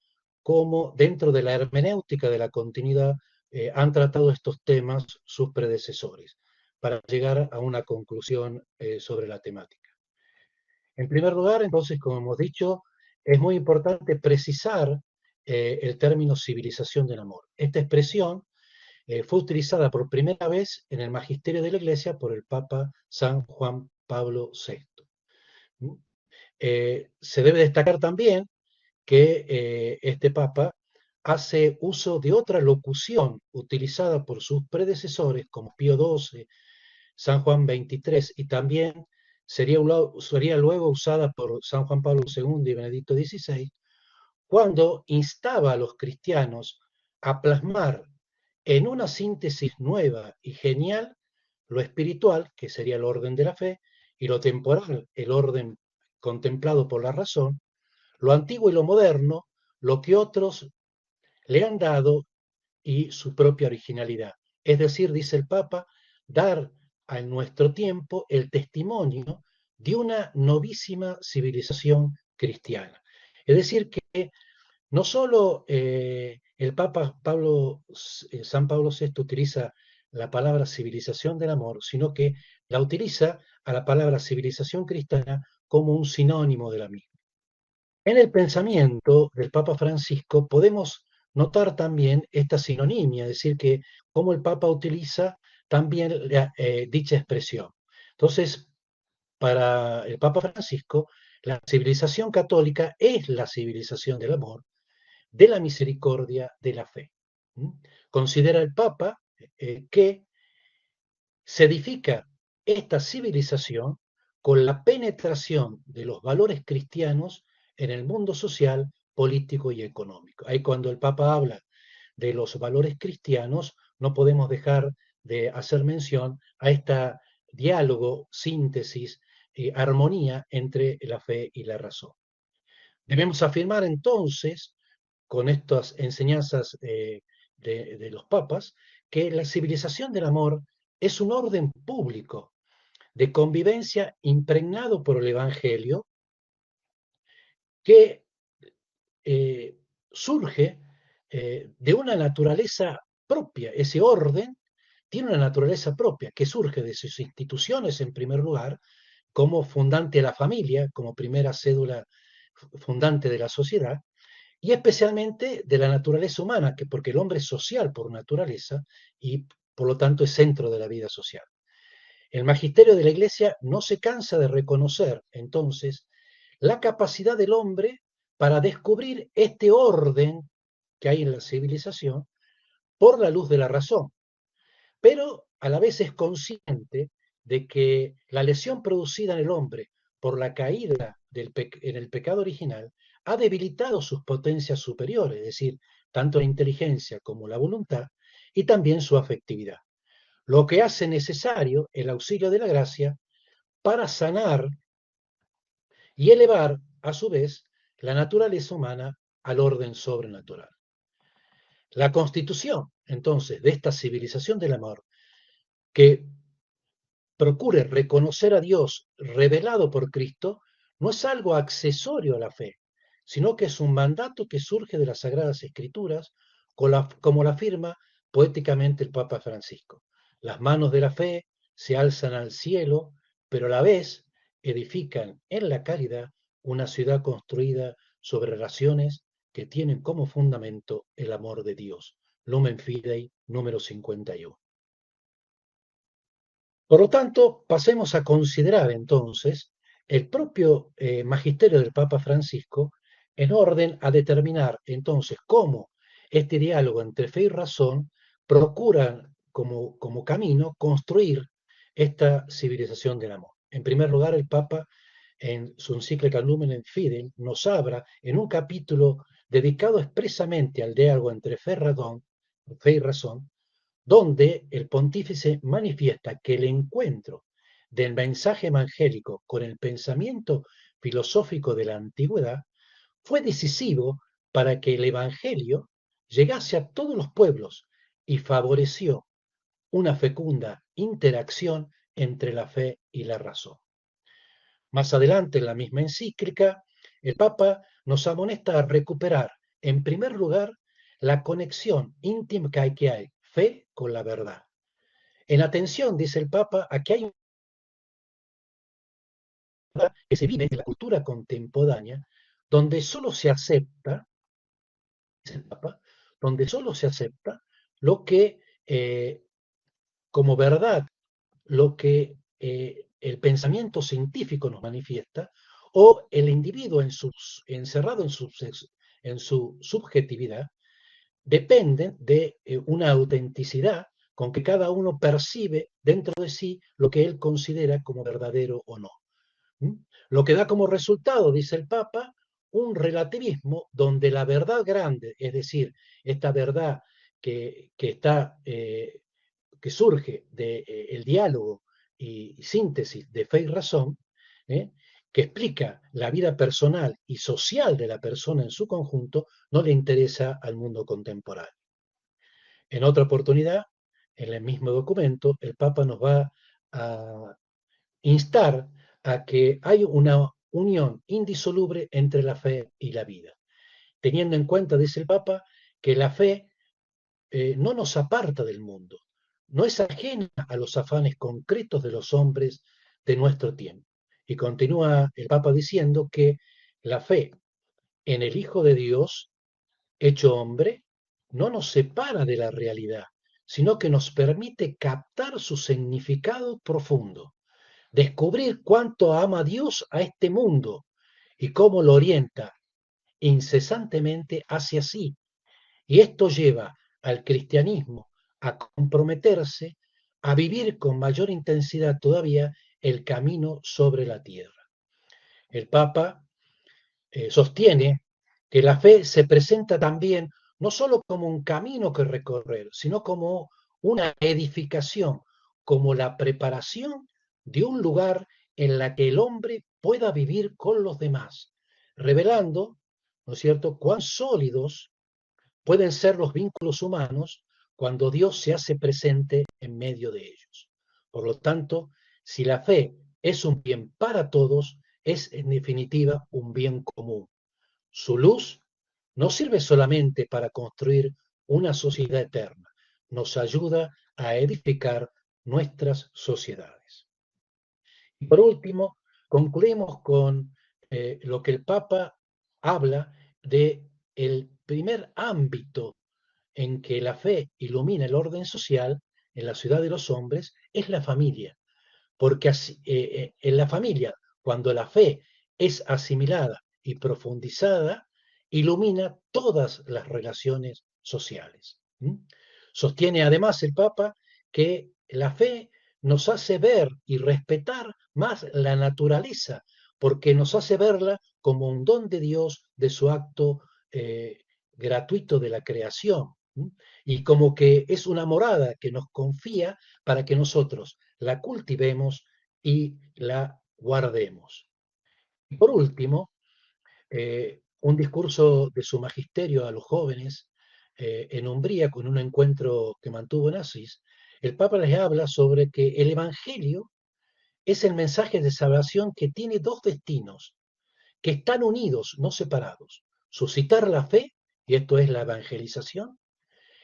cómo dentro de la hermenéutica de la continuidad han tratado estos temas sus predecesores, para llegar a una conclusión sobre la temática. En primer lugar, entonces, como hemos dicho, es muy importante precisar el término civilización del amor. Esta expresión fue utilizada por primera vez en el magisterio de la Iglesia por el Papa San Juan Pablo VI. Se debe destacar también que este Papa hace uso de otra locución utilizada por sus predecesores como Pío XII, San Juan XXIII y también sería luego usada por San Juan Pablo II y Benedicto XVI, cuando instaba a los cristianos a plasmar en una síntesis nueva y genial lo espiritual, que sería el orden de la fe, y lo temporal, el orden contemplado por la razón, lo antiguo y lo moderno, lo que otros le han dado y su propia originalidad. Es decir, dice el Papa, dar a nuestro tiempo el testimonio de una novísima civilización cristiana. Es decir, que no solo el Papa San Pablo VI utiliza la palabra civilización del amor, sino que la utiliza a la palabra civilización cristiana como un sinónimo de la misma. En el pensamiento del Papa Francisco podemos notar también esta sinonimia, es decir, que cómo el Papa utiliza también dicha expresión. Entonces, para el Papa Francisco, la civilización católica es la civilización del amor, de la misericordia, de la fe. Considera el Papa que se edifica esta civilización con la penetración de los valores cristianos en el mundo social, político y económico. Ahí cuando el Papa habla de los valores cristianos, no podemos dejar de hacer mención a este diálogo, síntesis, armonía entre la fe y la razón. Debemos afirmar entonces, con estas enseñanzas de los papas, que la civilización del amor es un orden público de convivencia impregnado por el Evangelio que surge de una naturaleza propia. Ese orden tiene una naturaleza propia que surge de sus instituciones en primer lugar, como fundante de la familia, como primera cédula fundante de la sociedad, y especialmente de la naturaleza humana, porque el hombre es social por naturaleza y por lo tanto es centro de la vida social. El magisterio de la Iglesia no se cansa de reconocer entonces la capacidad del hombre para descubrir este orden que hay en la civilización por la luz de la razón, pero a la vez es consciente de que la lesión producida en el hombre por la caída en el pecado original ha debilitado sus potencias superiores, es decir, tanto la inteligencia como la voluntad y también su afectividad. lo que hace necesario el auxilio de la gracia para sanar y elevar, a su vez, la naturaleza humana al orden sobrenatural. La constitución, entonces, de esta civilización del amor, que procure reconocer a Dios revelado por Cristo, no es algo accesorio a la fe, sino que es un mandato que surge de las Sagradas Escrituras, como la afirma poéticamente el Papa Francisco. Las manos de la fe se alzan al cielo, pero a la vez edifican en la caridad una ciudad construida sobre relaciones que tienen como fundamento el amor de Dios. Lumen Fidei, número 51. Por lo tanto, pasemos a considerar entonces el propio magisterio del Papa Francisco en orden a determinar entonces cómo este diálogo entre fe y razón procura como camino construir esta civilización del amor. En primer lugar, el Papa en su encíclica Lumen Fidei nos habla en un capítulo dedicado expresamente al diálogo entre fe y razón, donde el pontífice manifiesta que el encuentro del mensaje evangélico con el pensamiento filosófico de la antigüedad fue decisivo para que el evangelio llegase a todos los pueblos y favoreció una fecunda interacción entre la fe y la razón. Más adelante, en la misma encíclica, el Papa nos amonesta a recuperar, en primer lugar, la conexión íntima que hay fe con la verdad. En atención, dice el Papa, aquí hay una verdad que se vive en la cultura contemporánea, donde solo se acepta, dice el Papa, donde solo se acepta lo que como verdad, lo que el pensamiento científico nos manifiesta, o el individuo encerrado en su subjetividad, dependen de una autenticidad con que cada uno percibe dentro de sí lo que él considera como verdadero o no. Lo que da como resultado, dice el Papa, un relativismo donde la verdad grande, es decir, esta verdad que surge del diálogo y síntesis de fe y razón, que explica la vida personal y social de la persona en su conjunto, no le interesa al mundo contemporáneo. En otra oportunidad, en el mismo documento, el Papa nos va a instar a que hay una unión indisoluble entre la fe y la vida, teniendo en cuenta, dice el Papa, que la fe no nos aparta del mundo, no es ajena a los afanes concretos de los hombres de nuestro tiempo. Y continúa el Papa diciendo que la fe en el Hijo de Dios, hecho hombre, no nos separa de la realidad, sino que nos permite captar su significado profundo, descubrir cuánto ama Dios a este mundo y cómo lo orienta incesantemente hacia sí. Y esto lleva al cristianismo a comprometerse a vivir con mayor intensidad todavía el camino sobre la tierra. El Papa sostiene que la fe se presenta también no solo como un camino que recorrer, sino como una edificación, como la preparación de un lugar en la que el hombre pueda vivir con los demás, revelando, ¿no es cierto?, cuán sólidos pueden ser los vínculos humanos cuando Dios se hace presente en medio de ellos. Por lo tanto, si la fe es un bien para todos, es en definitiva un bien común. Su luz no sirve solamente para construir una sociedad eterna, nos ayuda a edificar nuestras sociedades. Y por último, concluimos con lo que el Papa habla de el primer ámbito en que la fe ilumina el orden social en la ciudad de los hombres es la familia, porque en la familia, cuando la fe es asimilada y profundizada, ilumina todas las relaciones sociales. Sostiene además el Papa que la fe nos hace ver y respetar más la naturaleza, porque nos hace verla como un don de Dios de su acto gratuito de la creación, ¿m? Y como que es una morada que nos confía para que nosotros la cultivemos y la guardemos. Y por último, un discurso de su magisterio a los jóvenes en Umbría, con un encuentro que mantuvo en Asís, el Papa les habla sobre que el Evangelio es el mensaje de salvación que tiene dos destinos, que están unidos, no separados. Suscitar la fe, y esto es la evangelización,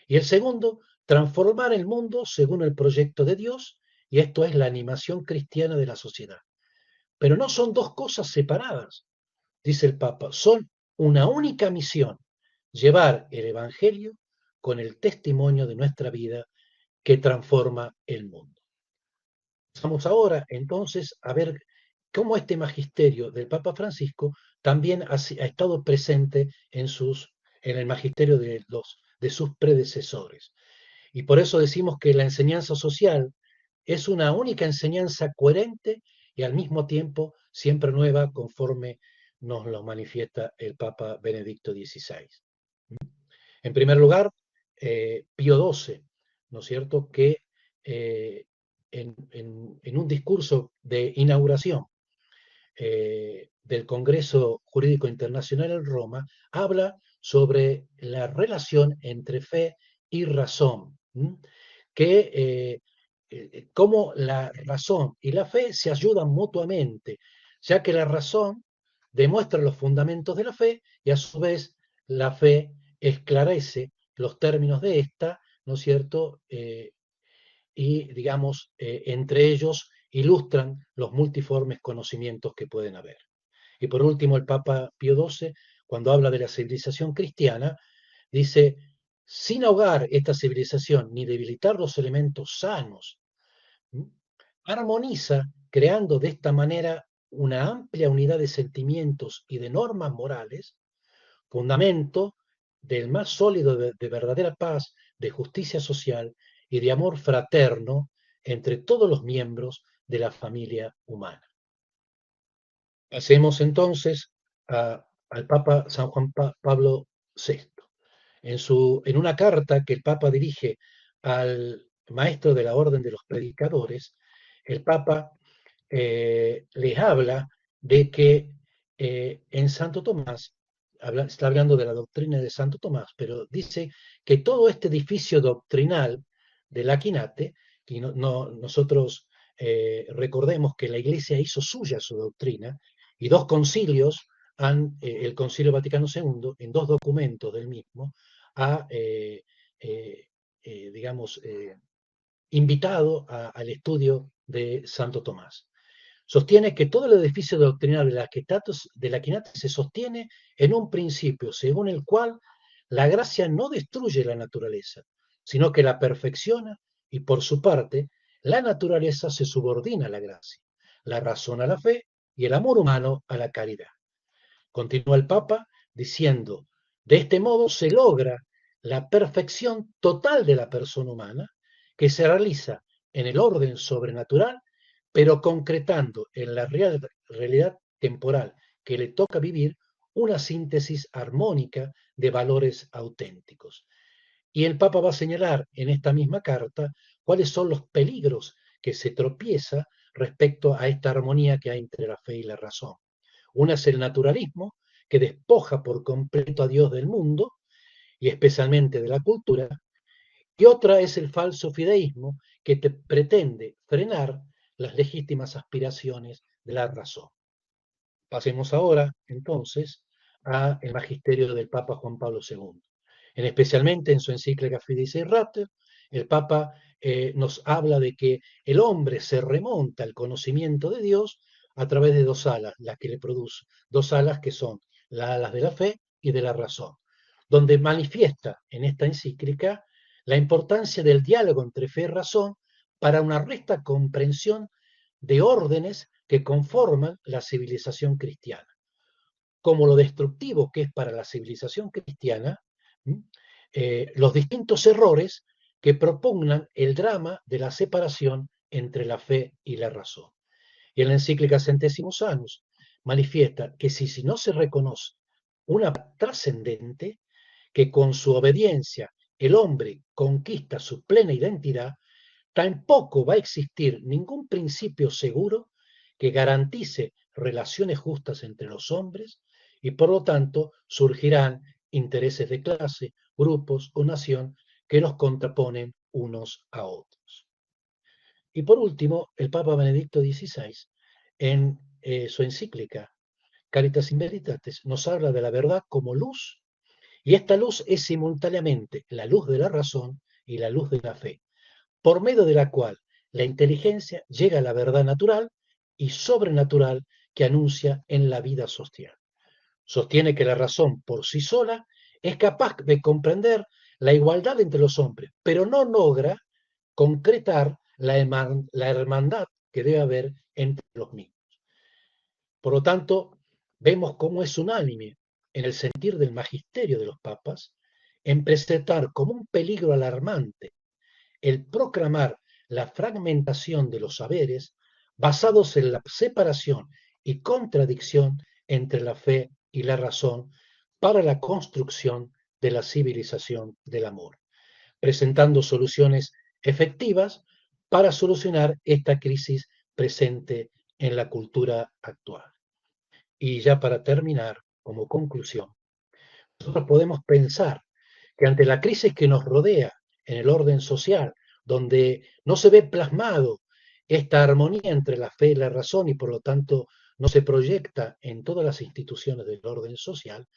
y el segundo, transformar el mundo según el proyecto de Dios, y esto es la animación cristiana de la sociedad. Pero no son dos cosas separadas, dice el Papa, son una única misión, llevar el Evangelio con el testimonio de nuestra vida que transforma el mundo. Vamos ahora entonces a ver cómo este magisterio del Papa Francisco también ha estado presente en el magisterio de sus predecesores. Y por eso decimos que la enseñanza social es una única enseñanza coherente y al mismo tiempo siempre nueva conforme nos lo manifiesta el Papa Benedicto XVI. En primer lugar, Pío XII, ¿no es cierto?, que en un discurso de inauguración del Congreso Jurídico Internacional en Roma, habla sobre la relación entre fe y razón, que cómo la razón y la fe se ayudan mutuamente, ya que la razón demuestra los fundamentos de la fe y a su vez la fe esclarece los términos de esta, ¿no es cierto? Y, digamos, entre ellos ilustran los multiformes conocimientos que pueden haber. Y por último, el Papa Pío XII, cuando habla de la civilización cristiana, dice, sin ahogar esta civilización ni debilitar los elementos sanos, armoniza creando de esta manera una amplia unidad de sentimientos y de normas morales, fundamento del más sólido de verdadera paz, de justicia social y de amor fraterno entre todos los miembros de la familia humana. Pasemos entonces al Papa San Juan Pablo VI. En una carta que el Papa dirige al maestro de la Orden de los Predicadores, el Papa les habla de que en Santo Tomás, está hablando de la doctrina de Santo Tomás, pero dice que todo este edificio doctrinal de la Quinate, y nosotros recordemos que la Iglesia hizo suya su doctrina, y dos concilios, el Concilio Vaticano II, en dos documentos del mismo, ha, digamos, invitado al estudio de Santo Tomás. Sostiene que todo el edificio doctrinal de la Quinate se sostiene en un principio según el cual la gracia no destruye la naturaleza, sino que la perfecciona y por su parte la naturaleza se subordina a la gracia, la razón a la fe y el amor humano a la caridad. Continúa el Papa diciendo, de este modo se logra la perfección total de la persona humana que se realiza en el orden sobrenatural, pero concretando en la realidad temporal que le toca vivir una síntesis armónica de valores auténticos. Y el Papa va a señalar en esta misma carta cuáles son los peligros que se tropieza respecto a esta armonía que hay entre la fe y la razón. Una es el naturalismo, que despoja por completo a Dios del mundo y especialmente de la cultura, y otra es el falso fideísmo, que pretende frenar las legítimas aspiraciones de la razón. Pasemos ahora, entonces, al magisterio del Papa Juan Pablo II. Especialmente en su encíclica Fides Raptor, el Papa nos habla de que el hombre se remonta al conocimiento de Dios a través de dos alas, las que le produce, dos alas que son las alas de la fe y de la razón, donde manifiesta en esta encíclica la importancia del diálogo entre fe y razón para una recta comprensión de órdenes que conforman la civilización cristiana. Como lo destructivo que es para la civilización cristiana, los distintos errores que propugnan el drama de la separación entre la fe y la razón. Y en la encíclica Centésimos Annus manifiesta que si no se reconoce una trascendente, que con su obediencia el hombre conquista su plena identidad, tampoco va a existir ningún principio seguro que garantice relaciones justas entre los hombres y por lo tanto surgirán intereses de clase, grupos o nación que los contraponen unos a otros. Y por último, el Papa Benedicto XVI, en su encíclica Caritas in Veritatis, nos habla de la verdad como luz, y esta luz es simultáneamente la luz de la razón y la luz de la fe, por medio de la cual la inteligencia llega a la verdad natural y sobrenatural que anuncia en la vida social. Sostiene que la razón por sí sola es capaz de comprender la igualdad entre los hombres, pero no logra concretar la hermandad que debe haber entre los mismos. Por lo tanto, vemos cómo es unánime en el sentir del magisterio de los papas en presentar como un peligro alarmante el proclamar la fragmentación de los saberes basados en la separación y contradicción entre la fe y la razón para la construcción de la civilización del amor, presentando soluciones efectivas para solucionar esta crisis presente en la cultura actual. Y ya para terminar, como conclusión, nosotros podemos pensar que ante la crisis que nos rodea en el orden social, donde no se ve plasmado esta armonía entre la fe y la razón y por lo tanto no se proyecta en todas las instituciones del orden social,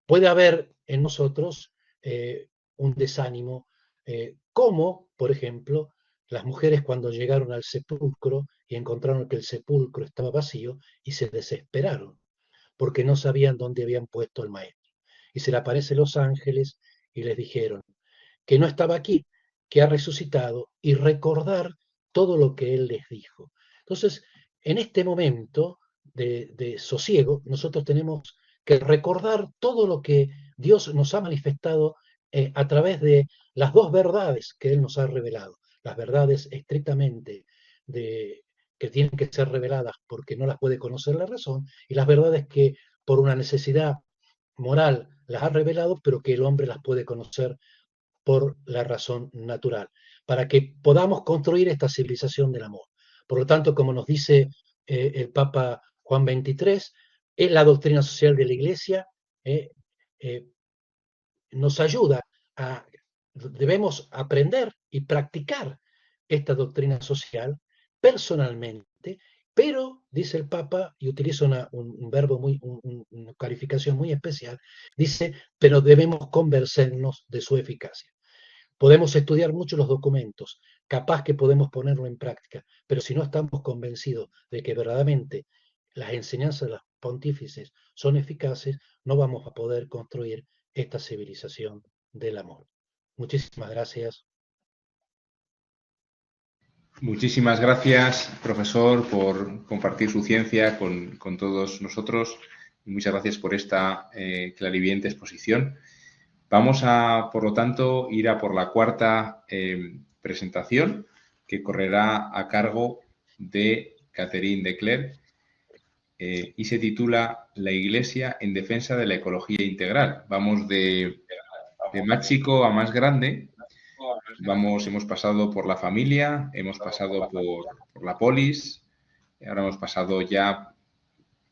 puede haber en nosotros un desánimo, como por ejemplo las mujeres cuando llegaron al sepulcro y encontraron que el sepulcro estaba vacío y se desesperaron porque no sabían dónde habían puesto al maestro. Y se le aparecen los ángeles y les dijeron que no estaba aquí, que ha resucitado y recordar todo lo que él les dijo. Entonces, en este momento de sosiego, nosotros tenemos que recordar todo lo que Dios nos ha manifestado a través de las dos verdades que Él nos ha revelado, las verdades estrictamente que tienen que ser reveladas porque no las puede conocer la razón, y las verdades que por una necesidad moral las ha revelado, pero que el hombre las puede conocer por la razón natural, para que podamos construir esta civilización del amor. Por lo tanto, como nos dice el Papa Juan XXIII, es la doctrina social de la Iglesia, nos ayuda a, debemos aprender y practicar esta doctrina social personalmente, pero, dice el Papa, y utiliza un verbo, una calificación muy especial, dice, pero debemos convencernos de su eficacia. Podemos estudiar mucho los documentos, capaz que podemos ponerlo en práctica, pero si no estamos convencidos de que verdaderamente las enseñanzas de los pontífices son eficaces, no vamos a poder construir esta civilización del amor. Muchísimas gracias. Muchísimas gracias, profesor, por compartir su ciencia con todos nosotros. Muchas gracias por esta clarividente exposición. Vamos a, por lo tanto, ir a por la cuarta presentación, que correrá a cargo de Catherine Declercq y se titula La Iglesia en defensa de la ecología integral. Vamos de más chico a más grande. Hemos pasado por la familia, hemos pasado por la polis, ahora hemos pasado ya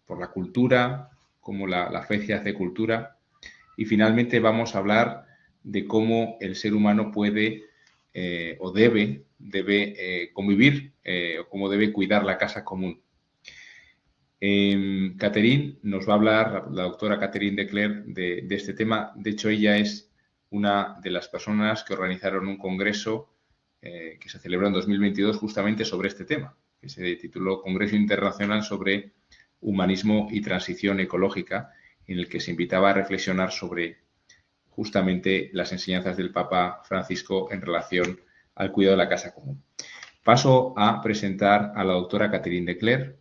por la cultura, como la fe se hace cultura, y finalmente vamos a hablar de cómo el ser humano puede o debe convivir o cómo debe cuidar la casa común. Catherine nos va a hablar, la doctora Catherine Declercq, de este tema. De hecho, ella es una de las personas que organizaron un congreso que se celebró en 2022 justamente sobre este tema, que se tituló Congreso Internacional sobre Humanismo y Transición Ecológica, en el que se invitaba a reflexionar sobre justamente las enseñanzas del Papa Francisco en relación al cuidado de la casa común. Paso a presentar a la doctora Catherine Declercq.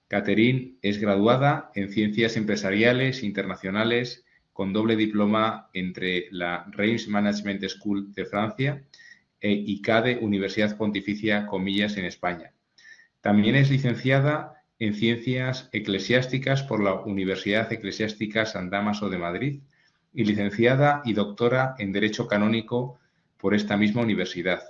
Catherine es graduada en Ciencias Empresariales Internacionales con doble diploma entre la Reims Management School de Francia e ICADE Universidad Pontificia Comillas en España. También es licenciada en Ciencias Eclesiásticas por la Universidad Eclesiástica San Dámaso de Madrid y licenciada y doctora en Derecho Canónico por esta misma universidad.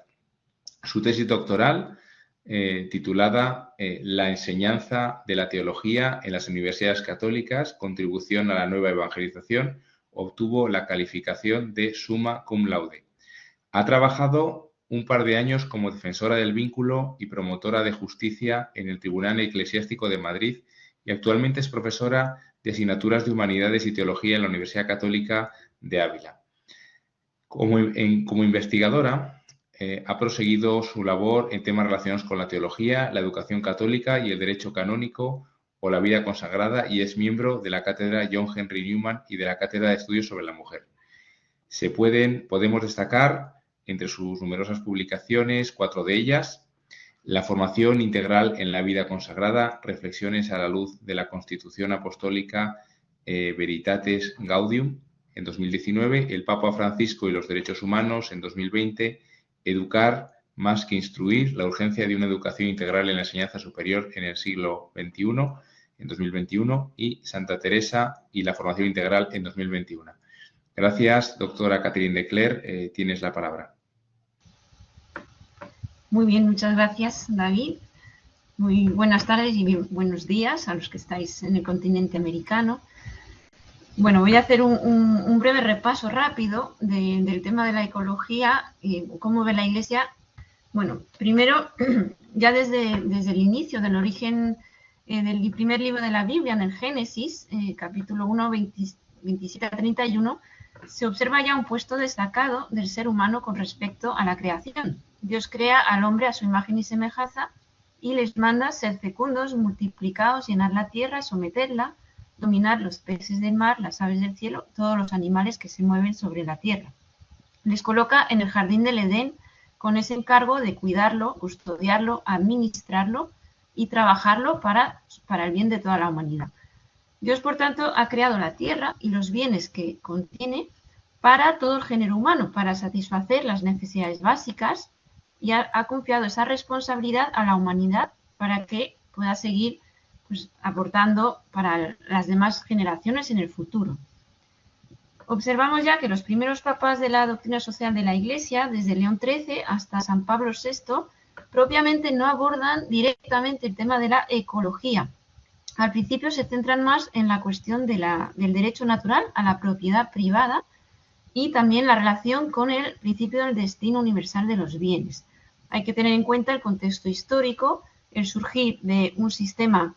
Su tesis doctoral, titulada La enseñanza de la teología en las universidades católicas, contribución a la nueva evangelización, obtuvo la calificación de summa cum laude. Ha trabajado un par de años como defensora del vínculo y promotora de justicia en el Tribunal Eclesiástico de Madrid y actualmente es profesora de asignaturas de Humanidades y Teología en la Universidad Católica de Ávila. Como investigadora, ha proseguido su labor en temas relacionados con la teología, la educación católica y el derecho canónico o la vida consagrada y es miembro de la Cátedra John Henry Newman y de la Cátedra de Estudios sobre la Mujer. Podemos destacar entre sus numerosas publicaciones 4 de ellas: La formación integral en la vida consagrada, reflexiones a la luz de la Constitución Apostólica Veritatis Gaudium, en 2019, El Papa Francisco y los derechos humanos, en 2020, Educar más que instruir, la urgencia de una educación integral en la enseñanza superior en el siglo XXI, en 2021, y Santa Teresa y la formación integral en 2021. Gracias, doctora Catherine de Clercq. Tienes la palabra. Muy bien, muchas gracias, David. Muy buenas tardes y buenos días a los que estáis en el continente americano. Bueno, voy a hacer un breve repaso rápido del tema de la ecología y cómo ve la Iglesia. Bueno, primero, ya desde el inicio del origen del primer libro de la Biblia, en el Génesis, capítulo 1, 27 a 31, se observa ya un puesto destacado del ser humano con respecto a la creación. Dios crea al hombre a su imagen y semejanza y les manda ser fecundos, multiplicados, llenar la tierra, someterla, dominar los peces del mar, las aves del cielo, todos los animales que se mueven sobre la tierra. Les coloca en el jardín del Edén con ese encargo de cuidarlo, custodiarlo, administrarlo y trabajarlo para el bien de toda la humanidad. Dios, por tanto, ha creado la tierra y los bienes que contiene para todo el género humano, para satisfacer las necesidades básicas y ha confiado esa responsabilidad a la humanidad para que pueda seguir aportando para las demás generaciones en el futuro. Observamos ya que los primeros papas de la doctrina social de la Iglesia, desde León XIII hasta San Pablo VI, propiamente no abordan directamente el tema de la ecología. Al principio se centran más en la cuestión del derecho natural a la propiedad privada y también la relación con el principio del destino universal de los bienes. Hay que tener en cuenta el contexto histórico, el surgir de un sistema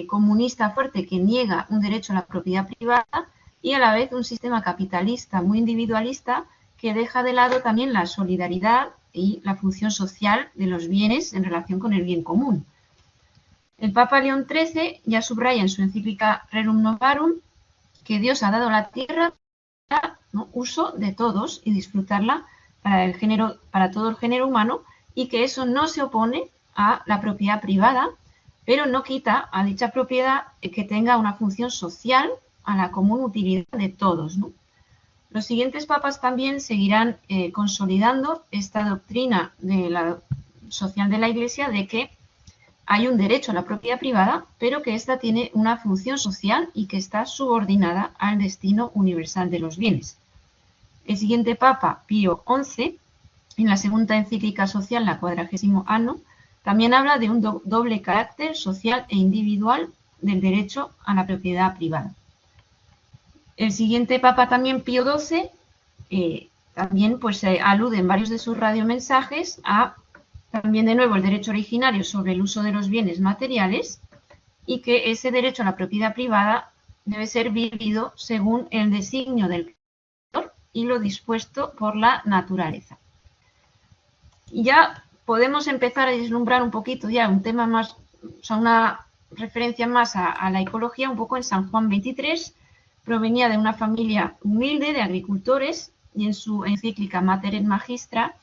comunista fuerte que niega un derecho a la propiedad privada y a la vez un sistema capitalista muy individualista que deja de lado también la solidaridad y la función social de los bienes en relación con el bien común. El Papa León XIII ya subraya en su encíclica Rerum Novarum que Dios ha dado la tierra para uso de todos y disfrutarla para todo el género humano y que eso no se opone a la propiedad privada, pero no quita a dicha propiedad que tenga una función social a la común utilidad de todos, ¿no? Los siguientes papas también seguirán consolidando esta doctrina social de la Iglesia de que hay un derecho a la propiedad privada, pero que ésta tiene una función social y que está subordinada al destino universal de los bienes. El siguiente papa, Pío XI, en la segunda encíclica social, la 40º Anno, también habla de un doble carácter social e individual del derecho a la propiedad privada. El siguiente papa, también Pío XII, también alude en varios de sus radiomensajes a también de nuevo el derecho originario sobre el uso de los bienes materiales y que ese derecho a la propiedad privada debe ser vivido según el designio del creador y lo dispuesto por la naturaleza. Y ya podemos empezar a vislumbrar un poquito ya un tema más, una referencia más a la ecología, un poco en San Juan XXIII. Provenía de una familia humilde de agricultores y en su encíclica Mater et Magistra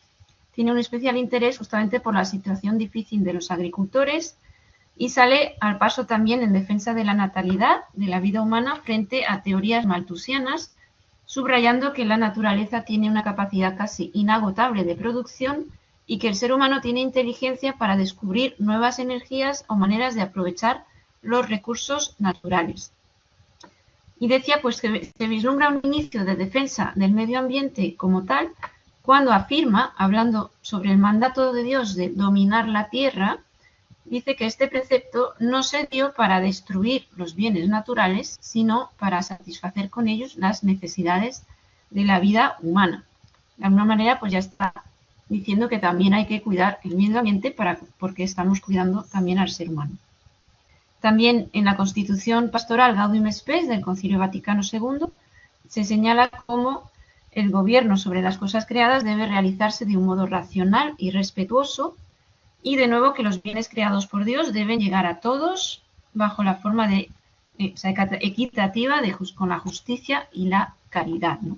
tiene un especial interés justamente por la situación difícil de los agricultores y sale al paso también en defensa de la natalidad, de la vida humana frente a teorías malthusianas, subrayando que la naturaleza tiene una capacidad casi inagotable de producción y que el ser humano tiene inteligencia para descubrir nuevas energías o maneras de aprovechar los recursos naturales. Y decía que se vislumbra un inicio de defensa del medio ambiente como tal cuando afirma, hablando sobre el mandato de Dios de dominar la tierra, dice que este precepto no se dio para destruir los bienes naturales, sino para satisfacer con ellos las necesidades de la vida humana. De alguna manera, pues ya está diciendo que también hay que cuidar el medio ambiente porque estamos cuidando también al ser humano. También en la Constitución Pastoral Gaudium Spes del Concilio Vaticano II se señala cómo el gobierno sobre las cosas creadas debe realizarse de un modo racional y respetuoso, y de nuevo que los bienes creados por Dios deben llegar a todos bajo la forma de equitativa con la justicia y la caridad, ¿no?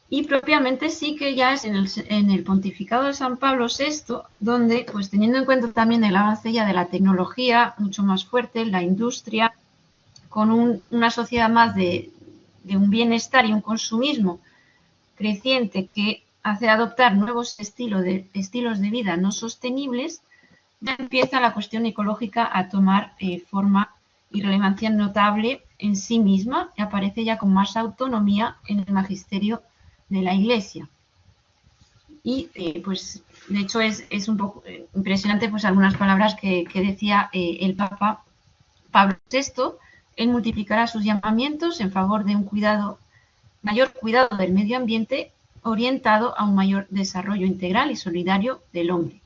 Y propiamente sí que ya es en el pontificado de San Pablo VI, donde, pues teniendo en cuenta también el avance ya de la tecnología mucho más fuerte, la industria, con una sociedad más de un bienestar y un consumismo creciente que hace adoptar nuevos estilos de vida no sostenibles, ya empieza la cuestión ecológica a tomar forma y relevancia notable en sí misma y aparece ya con más autonomía en el magisterio de la Iglesia. Y pues de hecho es un poco impresionante pues algunas palabras que decía el Papa Pablo VI. Él multiplicará sus llamamientos en favor de un mayor cuidado del medio ambiente orientado a un mayor desarrollo integral y solidario del hombre.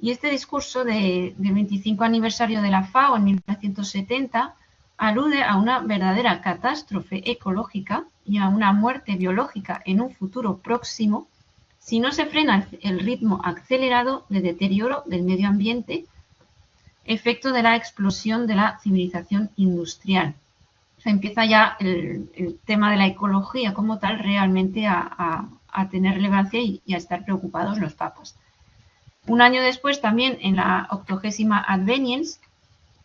Y este discurso del 25 aniversario de la FAO en 1970 alude a una verdadera catástrofe ecológica y a una muerte biológica en un futuro próximo si no se frena el ritmo acelerado de deterioro del medio ambiente, efecto de la explosión de la civilización industrial. O sea, empieza ya el tema de la ecología como tal realmente a tener relevancia y a estar preocupados los papas. Un año después, también en la 80ª Adveniens,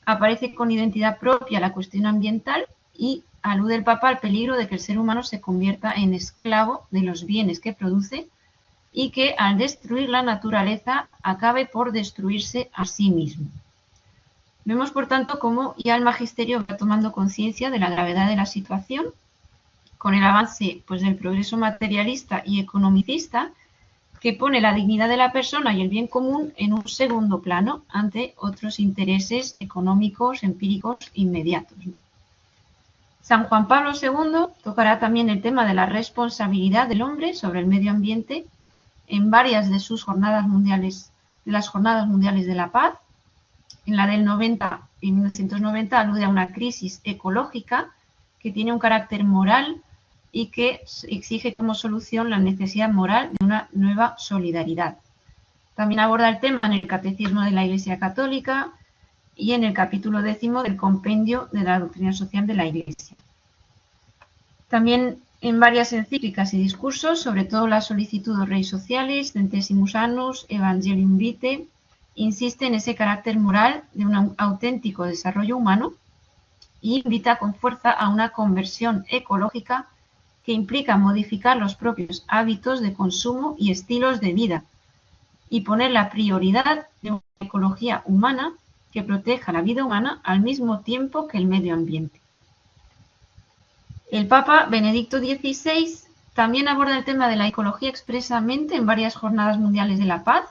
aparece con identidad propia la cuestión ambiental y alude el Papa al peligro de que el ser humano se convierta en esclavo de los bienes que produce y que al destruir la naturaleza acabe por destruirse a sí mismo. Vemos, por tanto, cómo ya el magisterio va tomando conciencia de la gravedad de la situación, con el avance pues, del progreso materialista y economicista, que pone la dignidad de la persona y el bien común en un segundo plano ante otros intereses económicos, empíricos, inmediatos. San Juan Pablo II tocará también el tema de la responsabilidad del hombre sobre el medio ambiente en varias de sus jornadas mundiales, de las jornadas mundiales de la paz. En la del 1990 alude a una crisis ecológica que tiene un carácter moral y que exige como solución la necesidad moral de una nueva solidaridad. También aborda el tema en el Catecismo de la Iglesia Católica y en el capítulo 10 del Compendio de la Doctrina Social de la Iglesia. También en varias encíclicas y discursos, sobre todo la Solicitudo Rei Socialis, Centesimus Annus, Evangelium Vitae, insiste en ese carácter moral de un auténtico desarrollo humano y invita con fuerza a una conversión ecológica que implica modificar los propios hábitos de consumo y estilos de vida y poner la prioridad de una ecología humana que proteja la vida humana al mismo tiempo que el medio ambiente. El Papa Benedicto XVI también aborda el tema de la ecología expresamente en varias jornadas mundiales de la paz,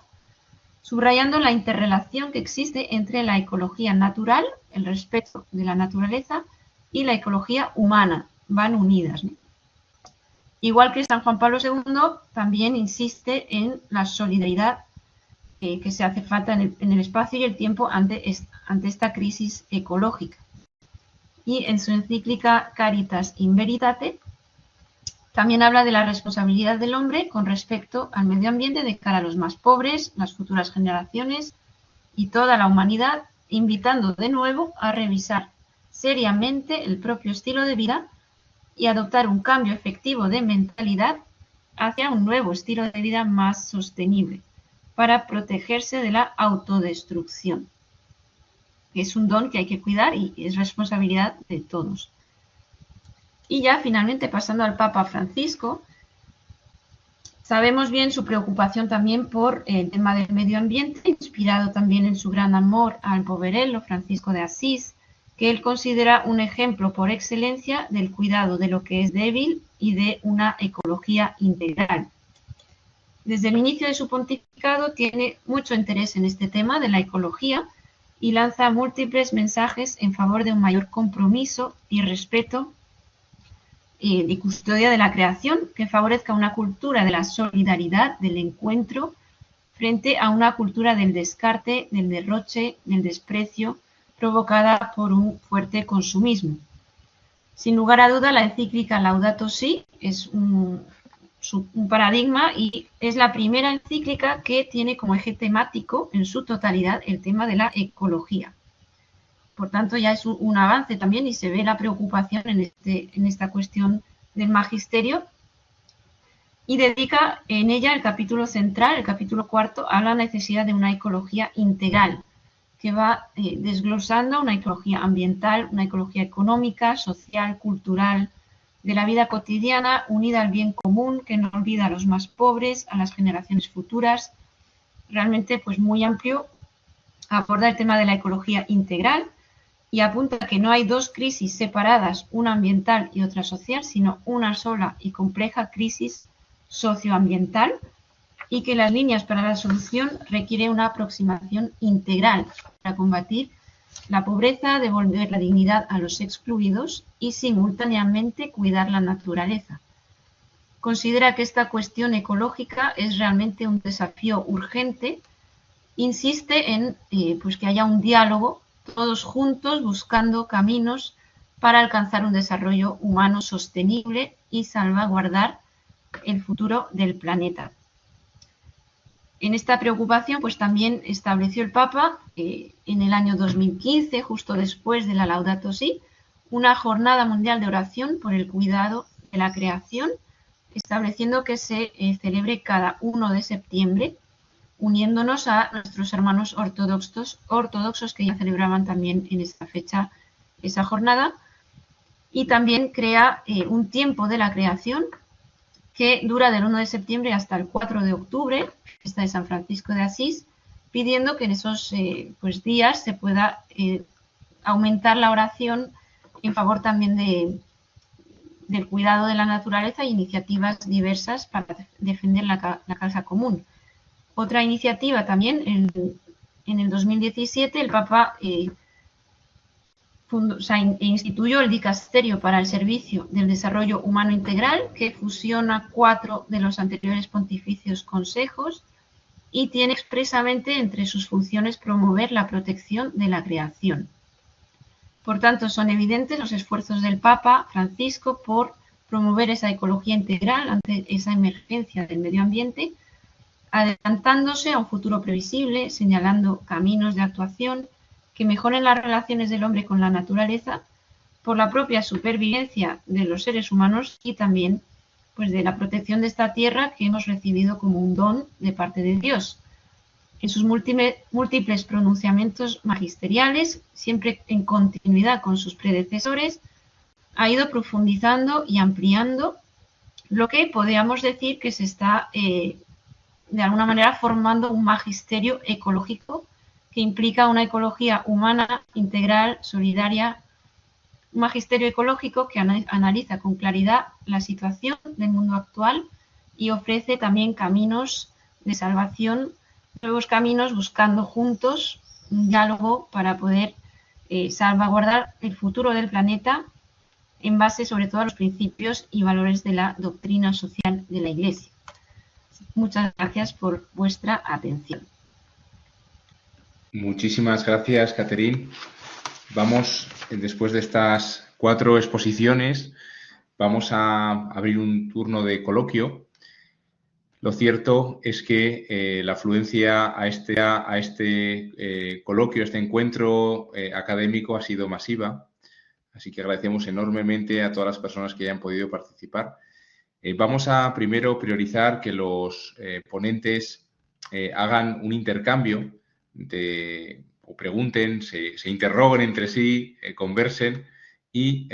subrayando la interrelación que existe entre la ecología natural, el respeto de la naturaleza, y la ecología humana. Van unidas, ¿no? Igual que San Juan Pablo II, también insiste en la solidaridad que se hace falta en el espacio y el tiempo ante esta crisis ecológica. Y en su encíclica Caritas in Veritate también habla de la responsabilidad del hombre con respecto al medio ambiente de cara a los más pobres, las futuras generaciones y toda la humanidad, invitando de nuevo a revisar seriamente el propio estilo de vida y adoptar un cambio efectivo de mentalidad hacia un nuevo estilo de vida más sostenible para protegerse de la autodestrucción. Es un don que hay que cuidar y es responsabilidad de todos. Y ya finalmente pasando al Papa Francisco, sabemos bien su preocupación también por el tema del medio ambiente, inspirado también en su gran amor al poverello Francisco de Asís, que él considera un ejemplo por excelencia del cuidado de lo que es débil y de una ecología integral. Desde el inicio de su pontificado tiene mucho interés en este tema de la ecología y lanza múltiples mensajes en favor de un mayor compromiso y respeto y custodia de la creación que favorezca una cultura de la solidaridad, del encuentro, frente a una cultura del descarte, del derroche, del desprecio, provocada por un fuerte consumismo. Sin lugar a duda, la encíclica Laudato Si es un paradigma y es la primera encíclica que tiene como eje temático en su totalidad el tema de la ecología. Por tanto, ya es un avance también y se ve la preocupación en esta cuestión del magisterio, y dedica en ella el capítulo central, el capítulo 4, a la necesidad de una ecología integral, que va desglosando una ecología ambiental, una ecología económica, social, cultural, de la vida cotidiana, unida al bien común, que no olvida a los más pobres, a las generaciones futuras. Realmente, pues muy amplio, aborda el tema de la ecología integral y apunta que no hay dos crisis separadas, una ambiental y otra social, sino una sola y compleja crisis socioambiental, y que las líneas para la solución requieren una aproximación integral para combatir la pobreza, devolver la dignidad a los excluidos y simultáneamente cuidar la naturaleza. Considera que esta cuestión ecológica es realmente un desafío urgente. Insiste en pues que haya un diálogo, todos juntos buscando caminos para alcanzar un desarrollo humano sostenible y salvaguardar el futuro del planeta. En esta preocupación, pues también estableció el Papa en el año 2015, justo después de la Laudato Si, una jornada mundial de oración por el cuidado de la creación, estableciendo que se celebre cada 1 de septiembre, uniéndonos a nuestros hermanos ortodoxos que ya celebraban también en esta fecha esa jornada, y también crea un tiempo de la creación que dura del 1 de septiembre hasta el 4 de octubre, fiesta de San Francisco de Asís, pidiendo que en esos pues, días se pueda aumentar la oración en favor también del cuidado de la naturaleza e iniciativas diversas para defender la causa común. Otra iniciativa también, en el 2017, el Papa instituyó el Dicasterio para el Servicio del Desarrollo Humano Integral, que fusiona 4 de los anteriores pontificios consejos y tiene expresamente entre sus funciones promover la protección de la creación. Por tanto, son evidentes los esfuerzos del Papa Francisco por promover esa ecología integral ante esa emergencia del medio ambiente, adelantándose a un futuro previsible, señalando caminos de actuación que mejoren las relaciones del hombre con la naturaleza por la propia supervivencia de los seres humanos y también pues, de la protección de esta tierra que hemos recibido como un don de parte de Dios. En sus múltiples pronunciamientos magisteriales, siempre en continuidad con sus predecesores, ha ido profundizando y ampliando lo que podríamos decir que se está, de alguna manera, formando un magisterio ecológico que implica una ecología humana, integral, solidaria, un magisterio ecológico que analiza con claridad la situación del mundo actual y ofrece también caminos de salvación, nuevos caminos, buscando juntos un diálogo para poder salvaguardar el futuro del planeta en base sobre todo a los principios y valores de la doctrina social de la Iglesia. Muchas gracias por vuestra atención. Muchísimas gracias, Catherine. Vamos, después de estas 4 exposiciones, vamos a abrir un turno de coloquio. Lo cierto es que la afluencia a este coloquio, a este encuentro académico ha sido masiva, así que agradecemos enormemente a todas las personas que hayan podido participar. Vamos a primero priorizar que los ponentes hagan un intercambio o pregunten, se interroguen entre sí, conversen y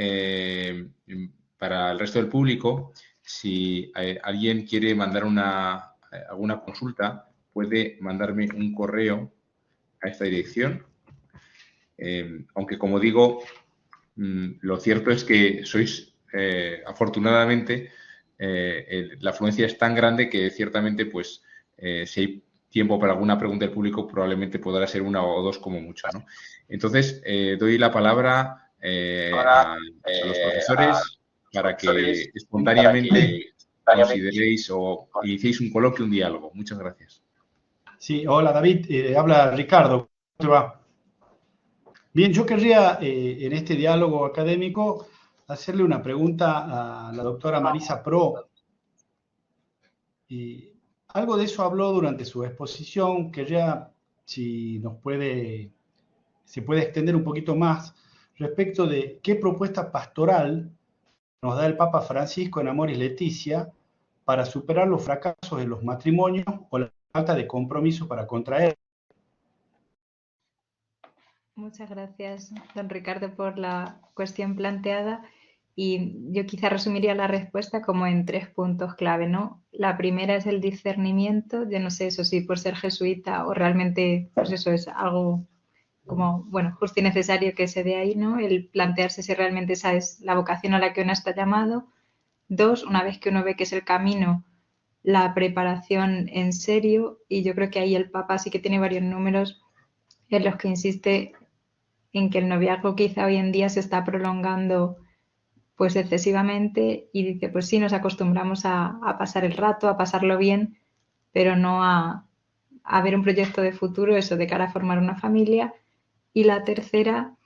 para el resto del público, si alguien quiere mandar alguna consulta, puede mandarme un correo a esta dirección. Aunque, como digo, lo cierto es que sois, afortunadamente, la afluencia es tan grande que ciertamente pues Si hay tiempo para alguna pregunta del público, probablemente podrá ser una o dos como mucho, ¿no? Entonces, doy la palabra a los profesores para que espontáneamente consideréis o iniciéis un coloquio, un diálogo. Muchas gracias. Sí, hola David, habla Ricardo. ¿Cómo te va? Bien, yo querría en este diálogo académico hacerle una pregunta a la doctora Marisa Pro. Algo de eso habló durante su exposición, querría si se puede extender un poquito más respecto de qué propuesta pastoral nos da el Papa Francisco en Amoris Laetitia para superar los fracasos de los matrimonios o la falta de compromiso para contraer. Muchas gracias, don Ricardo, por la cuestión planteada. Y yo quizá resumiría la respuesta como en 3 puntos clave, ¿no? La primera es el discernimiento. Yo no sé eso sí por ser jesuita o realmente, pues eso es algo como, bueno, justo y necesario que se dé ahí, ¿no? El plantearse si realmente esa es la vocación a la que uno está llamado. 2, una vez que uno ve que es el camino, la preparación en serio. Y yo creo que ahí el Papa sí que tiene varios números en los que insiste en que el noviazgo quizá hoy en día se está prolongando pues excesivamente y dice, pues sí, nos acostumbramos a pasar el rato, a pasarlo bien, pero no a ver un proyecto de futuro, eso de cara a formar una familia. Y la tercera,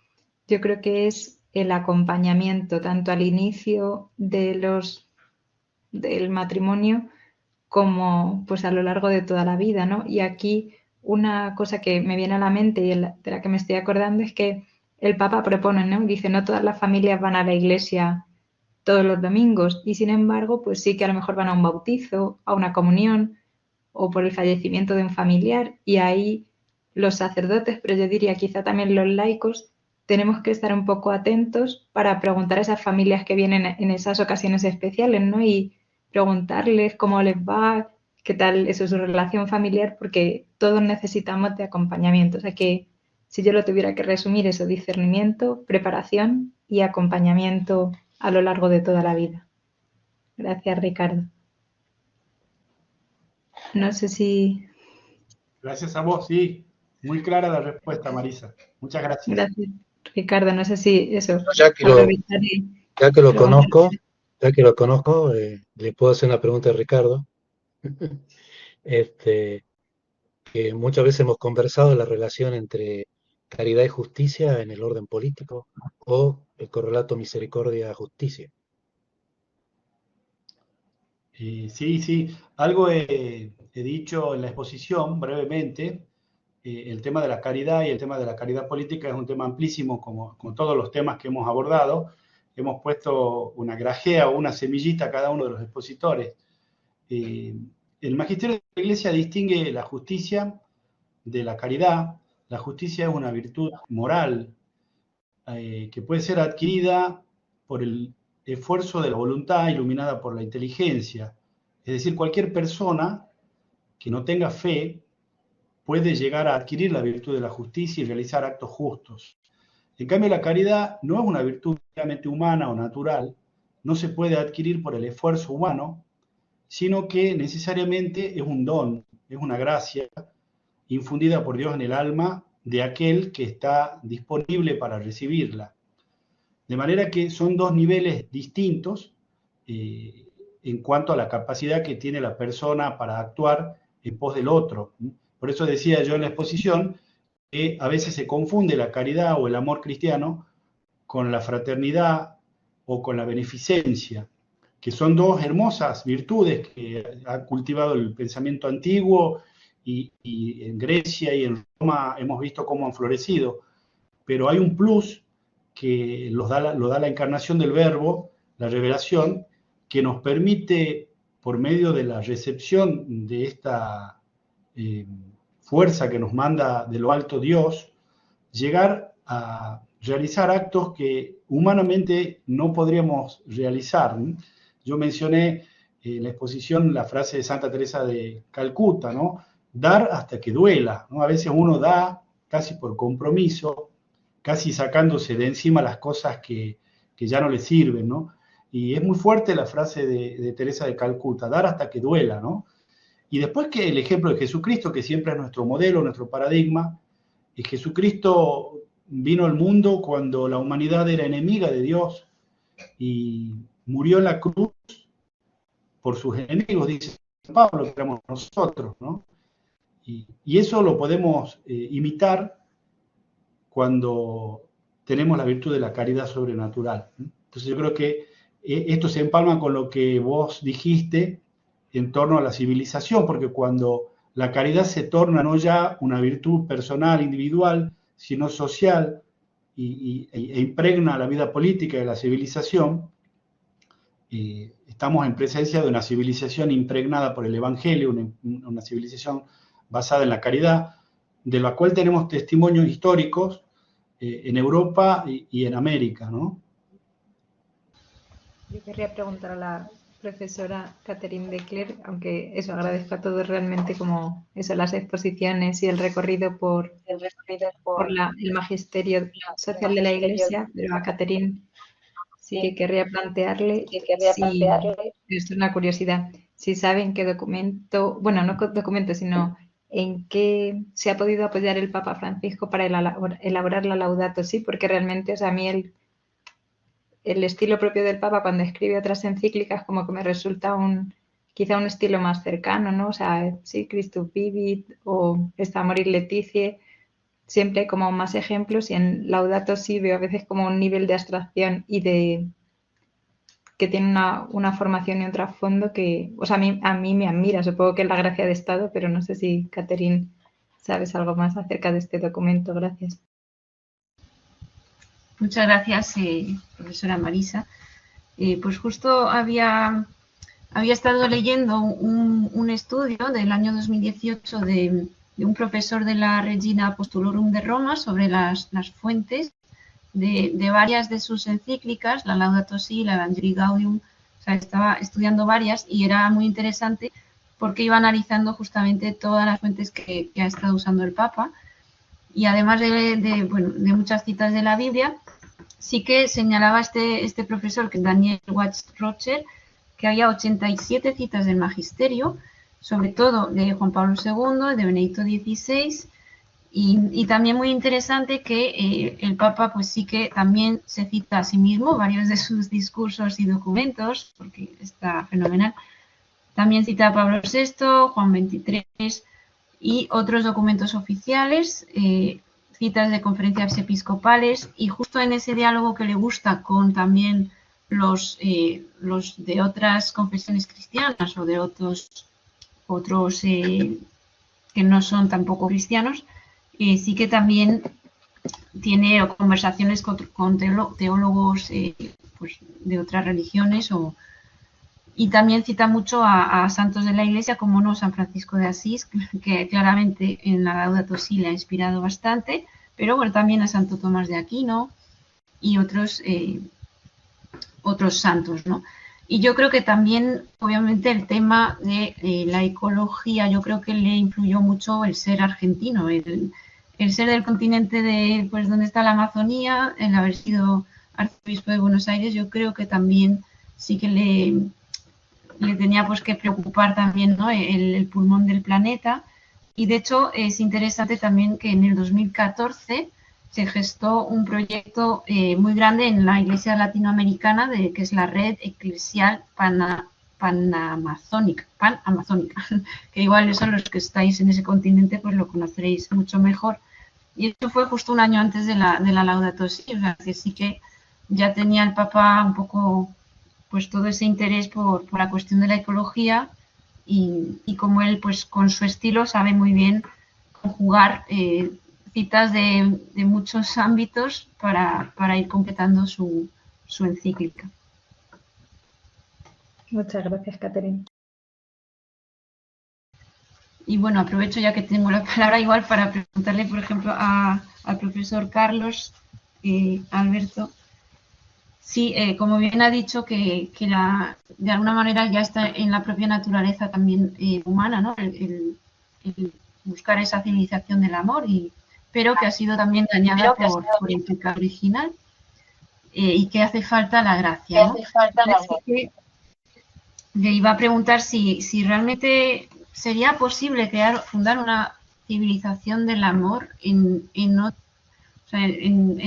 yo creo que es el acompañamiento, tanto al inicio del matrimonio como pues a lo largo de toda la vida, ¿no? Y aquí una cosa que me viene a la mente y de la que me estoy acordando es que el Papa propone, ¿no? Dice, no todas las familias van a la iglesia todos los domingos y sin embargo, pues sí que a lo mejor van a un bautizo, a una comunión o por el fallecimiento de un familiar y ahí los sacerdotes, pero yo diría quizá también los laicos, tenemos que estar un poco atentos para preguntar a esas familias que vienen en esas ocasiones especiales, ¿no? Y preguntarles cómo les va, qué tal es su relación familiar, porque todos necesitamos de acompañamiento. O sea que si yo lo tuviera que resumir, eso, discernimiento, preparación y acompañamiento a lo largo de toda la vida. Gracias, Ricardo. No sé si... Gracias a vos, sí. Muy clara la respuesta, Marisa. Muchas gracias. Gracias, Ricardo. No sé si eso, Ya que lo, aprovechar y ya que lo preguntar. conozco, le puedo hacer una pregunta a Ricardo. Este, que muchas veces hemos conversado de la relación entre caridad y justicia en el orden político o el correlato misericordia-justicia. Sí, sí. Algo he dicho en la exposición brevemente. El tema de la caridad y el tema de la caridad política es un tema amplísimo, como todos los temas que hemos abordado. Hemos puesto una grajea o una semillita a cada uno de los expositores. El magisterio de la Iglesia distingue la justicia de la caridad. La justicia es una virtud moral que puede ser adquirida por el esfuerzo de la voluntad iluminada por la inteligencia. Es decir, cualquier persona que no tenga fe puede llegar a adquirir la virtud de la justicia y realizar actos justos. En cambio, la caridad no es una virtud meramente humana o natural, no se puede adquirir por el esfuerzo humano, sino que necesariamente es un don, es una gracia infundida por Dios en el alma de aquel que está disponible para recibirla. De manera que son dos niveles distintos en cuanto a la capacidad que tiene la persona para actuar en pos del otro. Por eso decía yo en la exposición que a veces se confunde la caridad o el amor cristiano con la fraternidad o con la beneficencia, que son dos hermosas virtudes que ha cultivado el pensamiento antiguo y en Grecia y en Roma hemos visto cómo han florecido. Pero hay un plus que lo da la encarnación del Verbo, la revelación, que nos permite, por medio de la recepción de esta fuerza que nos manda de lo alto Dios, llegar a realizar actos que humanamente no podríamos realizar. Yo mencioné en la exposición la frase de Santa Teresa de Calcuta, ¿no? Dar hasta que duela, ¿no? A veces uno da casi por compromiso, casi sacándose de encima las cosas que ya no le sirven, ¿no? Y es muy fuerte la frase de Teresa de Calcuta, dar hasta que duela, ¿no? Y después que el ejemplo de Jesucristo, que siempre es nuestro modelo, nuestro paradigma, y Jesucristo vino al mundo cuando la humanidad era enemiga de Dios y murió en la cruz por sus enemigos, dice Pablo, que éramos nosotros, ¿no? Y eso lo podemos imitar cuando tenemos la virtud de la caridad sobrenatural. Entonces yo creo que esto se empalma con lo que vos dijiste en torno a la civilización, porque cuando la caridad se torna no ya una virtud personal, individual, sino social, e impregna la vida política de la civilización, estamos en presencia de una civilización impregnada por el Evangelio, una civilización basada en la caridad, de la cual tenemos testimonios históricos en Europa y en América, ¿no? Yo querría preguntar a la profesora Catherine de Clercq, aunque eso agradezco a todos realmente como eso, las exposiciones y el recorrido por el magisterio social de la Iglesia, pero a Catherine sí que querría plantearle si, esto es una curiosidad, si saben qué documento, bueno, no documento, sino en qué se ha podido apoyar el Papa Francisco para elaborar la Laudato Si, porque realmente, o sea, a mí el estilo propio del Papa cuando escribe otras encíclicas como que me resulta quizá un estilo más cercano, ¿no? O sea, sí, Christus Vivit o Esta Amoris Laetitia, siempre hay como más ejemplos y en Laudato Si veo a veces como un nivel de abstracción y que tiene una formación y un trasfondo que, o sea, a mí me admira, supongo que es la gracia de Estado, pero no sé si, Catherine, sabes algo más acerca de este documento. Gracias. Muchas gracias, profesora Marisa. Pues justo había estado leyendo un estudio del año 2018 de un profesor de la Regina Apostolorum de Roma sobre las fuentes de varias de sus encíclicas, la Laudato Si, la Evangelii Gaudium. O sea, estaba estudiando varias y era muy interesante porque iba analizando justamente todas las fuentes que ha estado usando el Papa. Y además de muchas citas de la Biblia, sí que señalaba este profesor, que es Daniel Watts-Rocher, que había 87 citas del Magisterio, sobre todo de Juan Pablo II, de Benedicto XVI, y también muy interesante que el Papa pues sí que también se cita a sí mismo, varios de sus discursos y documentos, porque está fenomenal. También cita a Pablo VI, Juan XXIII y otros documentos oficiales, citas de conferencias episcopales, y justo en ese diálogo que le gusta con también los de otras confesiones cristianas o de otros que no son tampoco cristianos, sí que también tiene conversaciones con teólogos pues de otras religiones y también cita mucho a santos de la Iglesia, como no San Francisco de Asís, que claramente en la Laudato Si le ha inspirado bastante, pero bueno, también a Santo Tomás de Aquino y otros santos, ¿no? Y yo creo que también, obviamente, el tema de la ecología, yo creo que le influyó mucho el ser argentino, el ser del continente de, pues, donde está la Amazonía, el haber sido arzobispo de Buenos Aires, yo creo que también sí que le tenía pues que preocupar también, ¿no?, el pulmón del planeta. Y de hecho es interesante también que en el 2014 se gestó un proyecto muy grande en la Iglesia Latinoamericana, que es la Red Eclesial Panamazónica, que igual eso los que estáis en ese continente pues lo conoceréis mucho mejor. Y esto fue justo un año antes de la Laudato Si, o sea, que sí que ya tenía el Papa un poco pues todo ese interés por la cuestión de la ecología y como él pues con su estilo sabe muy bien conjugar citas de muchos ámbitos para ir completando su encíclica. Muchas gracias, Catherine. Y bueno, aprovecho ya que tengo la palabra igual para preguntarle, por ejemplo, al profesor Carlos Alberto. Sí, como bien ha dicho, que de alguna manera ya está en la propia naturaleza también humana, ¿no? El buscar esa civilización del amor, pero que ha sido también dañada por el pecado original y que hace falta la gracia, ¿no? Así que le iba a preguntar si realmente ¿sería posible fundar una civilización del amor en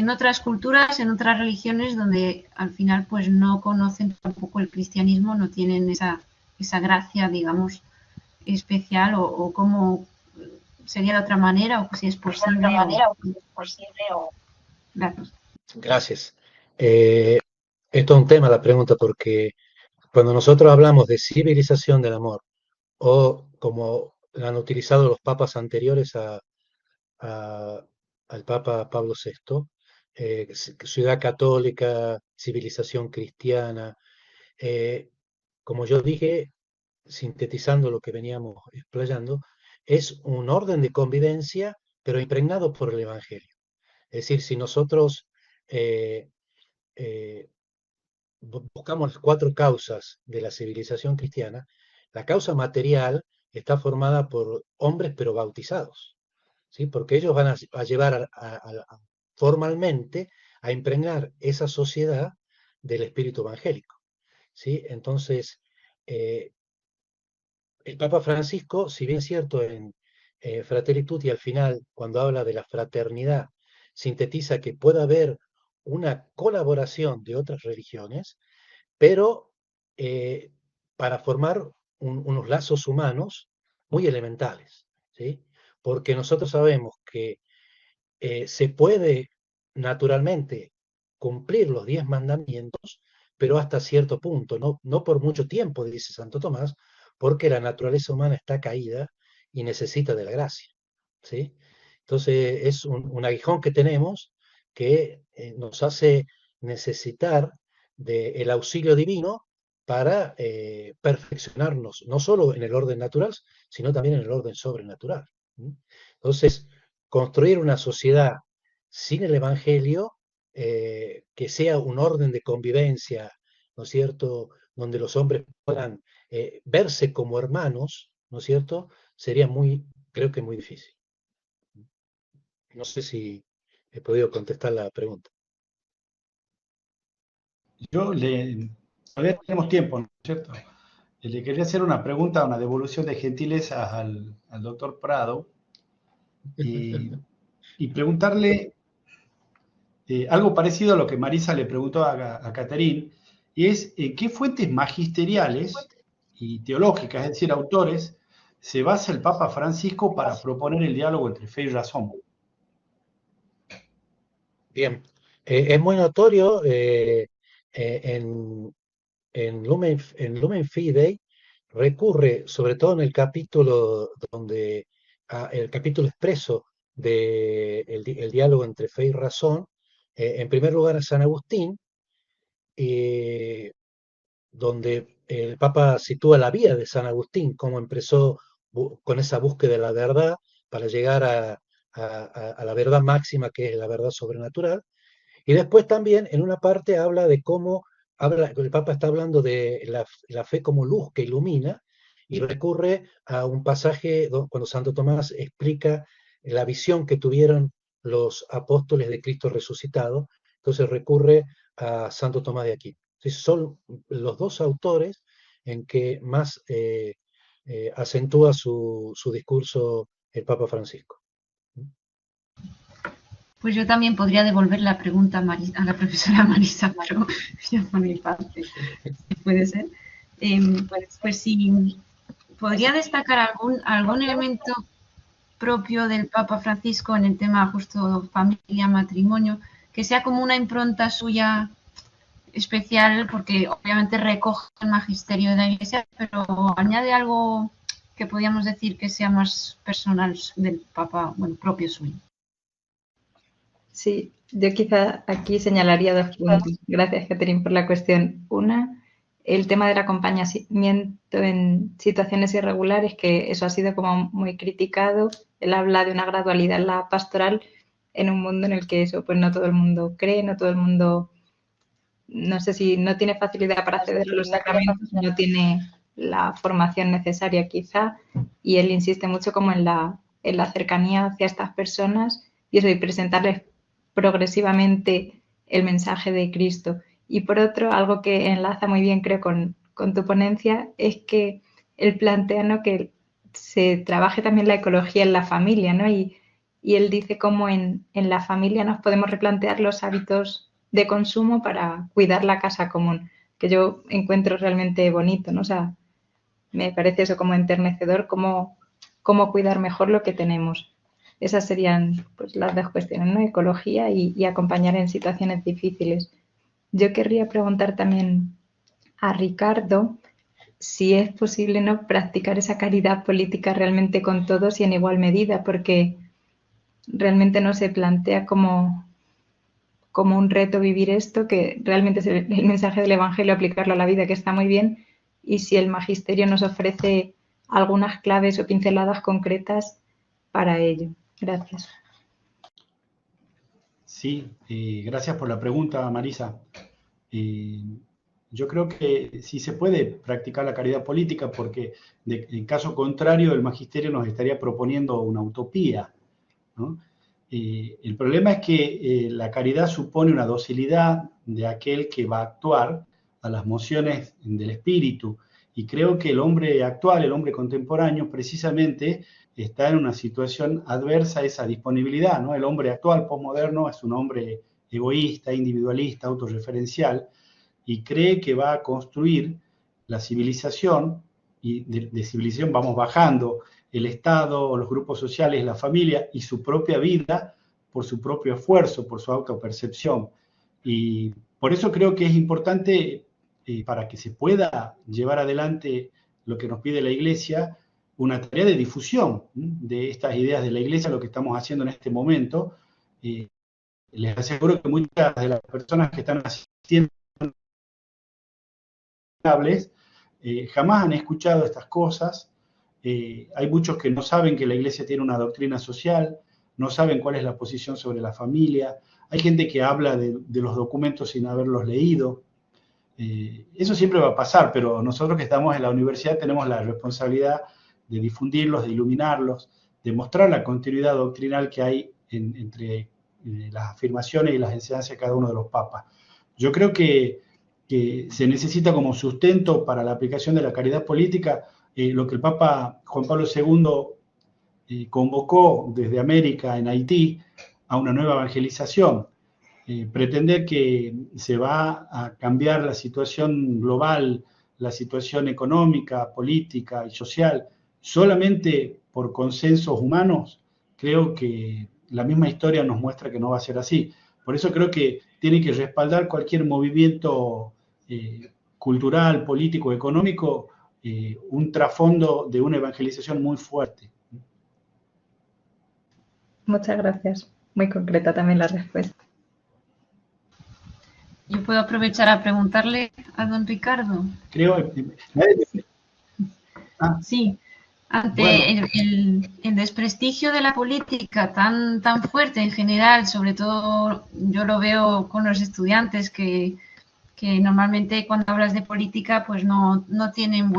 otras culturas, en otras religiones donde al final pues no conocen tampoco el cristianismo, no tienen esa gracia, digamos, especial, o cómo sería de otra manera, o si es posible? Gracias. Gracias. Esto es un tema, la pregunta, porque cuando nosotros hablamos de civilización del amor, o como la han utilizado los papas anteriores al Papa Pablo VI, ciudad católica, civilización cristiana, como yo dije, sintetizando lo que veníamos explayando, es un orden de convivencia, pero impregnado por el Evangelio. Es decir, si nosotros eh, eh, buscamos las 4 causas de la civilización cristiana, la causa material está formada por hombres pero bautizados, ¿sí? Porque ellos van a llevar formalmente a impregnar esa sociedad del espíritu evangélico, ¿sí? Entonces, eh, el Papa Francisco, si bien es cierto en Fratelli Tutti al final, cuando habla de la fraternidad, sintetiza que puede haber una colaboración de otras religiones, pero eh, para formar unos lazos humanos muy elementales, ¿sí? Porque nosotros sabemos que se puede naturalmente cumplir los 10 mandamientos, pero hasta cierto punto, no por mucho tiempo, dice Santo Tomás, porque la naturaleza humana está caída y necesita de la gracia, ¿sí? Entonces es un aguijón que tenemos que nos hace necesitar del auxilio divino para perfeccionarnos, no solo en el orden natural, sino también en el orden sobrenatural. ¿Sí? Entonces, construir una sociedad sin el Evangelio, que sea un orden de convivencia, ¿no es cierto?, donde los hombres puedan verse como hermanos, ¿no es cierto?, sería creo que muy difícil. No sé si he podido contestar la pregunta. Todavía tenemos tiempo, ¿no es cierto? Le quería hacer una pregunta, una devolución de gentilezas al doctor Prado y preguntarle algo parecido a lo que Marisa le preguntó a Catherine, y es ¿qué fuentes magisteriales y teológicas, es decir, autores, se basa el Papa Francisco para proponer el diálogo entre fe y razón? Bien, es muy notorio en Lumen Fidei, recurre, sobre todo en el capítulo el capítulo expreso del diálogo entre fe y razón, en primer lugar a San Agustín, donde el Papa sitúa la vía de San Agustín, cómo empezó con esa búsqueda de la verdad para llegar a la verdad máxima, que es la verdad sobrenatural. Y después también en una parte habla de cómo el Papa está hablando de la fe como luz que ilumina, y recurre a un pasaje cuando Santo Tomás explica la visión que tuvieron los apóstoles de Cristo resucitado. Entonces recurre a Santo Tomás de Aquino. Son los 2 autores en que más acentúa su discurso el Papa Francisco. Pues yo también podría devolver la pregunta a la profesora Marisa, pero ya por mi parte, puede ser. Pues sí, podría destacar algún elemento propio del Papa Francisco en el tema justo familia, matrimonio, que sea como una impronta suya especial, porque obviamente recoge el magisterio de la Iglesia, pero añade algo que podríamos decir que sea más personal del Papa, bueno, propio suyo. Sí, yo quizá aquí señalaría 2 puntos. Gracias, Catherine, por la cuestión. Una, el tema del acompañamiento en situaciones irregulares, que eso ha sido como muy criticado. Él habla de una gradualidad en la pastoral en un mundo en el que eso, pues no todo el mundo cree, no todo el mundo, no sé si no tiene facilidad para acceder a los sacramentos, no tiene la formación necesaria quizá, y él insiste mucho como en la cercanía hacia estas personas y eso, y presentarles progresivamente el mensaje de Cristo. Y por otro, algo que enlaza muy bien, creo, con tu ponencia, es que él plantea, ¿no?, que se trabaje también la ecología en la familia, ¿no? Y él dice cómo en la familia nos podemos replantear los hábitos de consumo para cuidar la casa común, que yo encuentro realmente bonito, ¿no? O sea, me parece eso como enternecedor, cómo cuidar mejor lo que tenemos. Esas serían pues, las dos cuestiones, ¿no? Ecología y acompañar en situaciones difíciles. Yo querría preguntar también a Ricardo si es posible, ¿no?, practicar esa caridad política realmente con todos y en igual medida, porque realmente no se plantea como un reto vivir esto, que realmente es el mensaje del Evangelio, aplicarlo a la vida, que está muy bien, y si el magisterio nos ofrece algunas claves o pinceladas concretas para ello. Gracias. Sí, gracias por la pregunta, Marisa. Yo creo que sí se puede practicar la caridad política porque en caso contrario el magisterio nos estaría proponiendo una utopía, ¿no? El problema es que la caridad supone una docilidad de aquel que va a actuar a las mociones del espíritu, y creo que el hombre actual, el hombre contemporáneo, precisamente está en una situación adversa a esa disponibilidad, ¿no? El hombre actual, posmoderno, es un hombre egoísta, individualista, autorreferencial, y cree que va a construir la civilización, y de civilización vamos bajando el Estado, los grupos sociales, la familia y su propia vida por su propio esfuerzo, por su autopercepción. Y por eso creo que es importante, para que se pueda llevar adelante lo que nos pide la Iglesia, una tarea de difusión de estas ideas de la Iglesia, lo que estamos haciendo en este momento. Les aseguro que muchas de las personas que están asistiendo jamás han escuchado estas cosas. Hay muchos que no saben que la Iglesia tiene una doctrina social, no saben cuál es la posición sobre la familia. Hay gente que habla de los documentos sin haberlos leído. Eso siempre va a pasar, pero nosotros que estamos en la universidad tenemos la responsabilidad de difundirlos, de iluminarlos, de mostrar la continuidad doctrinal que hay entre las afirmaciones y las enseñanzas de cada uno de los papas. Yo creo que se necesita como sustento para la aplicación de la caridad política lo que el Papa Juan Pablo II convocó desde América en Haití a una nueva evangelización. Pretender que se va a cambiar la situación global, la situación económica, política y social solamente por consensos humanos, creo que la misma historia nos muestra que no va a ser así. Por eso creo que tiene que respaldar cualquier movimiento cultural, político, económico, un trasfondo de una evangelización muy fuerte. Muchas gracias. Muy concreta también la respuesta. Yo puedo aprovechar a preguntarle a don Ricardo. Creo. Sí, ante bueno. el desprestigio de la política tan fuerte en general, sobre todo yo lo veo con los estudiantes que normalmente cuando hablas de política pues no tienen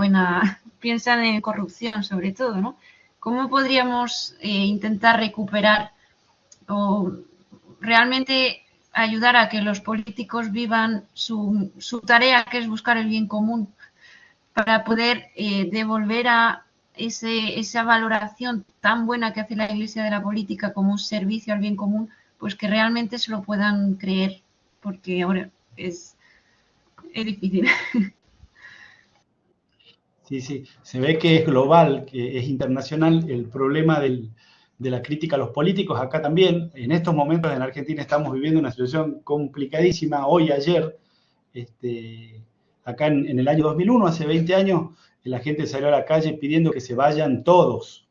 piensan en corrupción sobre todo, ¿no? ¿Cómo podríamos intentar recuperar o realmente ayudar a que los políticos vivan su tarea, que es buscar el bien común, para poder devolver a esa valoración tan buena que hace la Iglesia de la política como un servicio al bien común, pues que realmente se lo puedan creer, porque ahora es difícil. Sí, se ve que es global, que es internacional el problema de la crítica a los políticos. Acá también, en estos momentos en Argentina estamos viviendo una situación complicadísima. Hoy, ayer, acá en el año 2001, hace 20 años, la gente salió a la calle pidiendo que se vayan todos.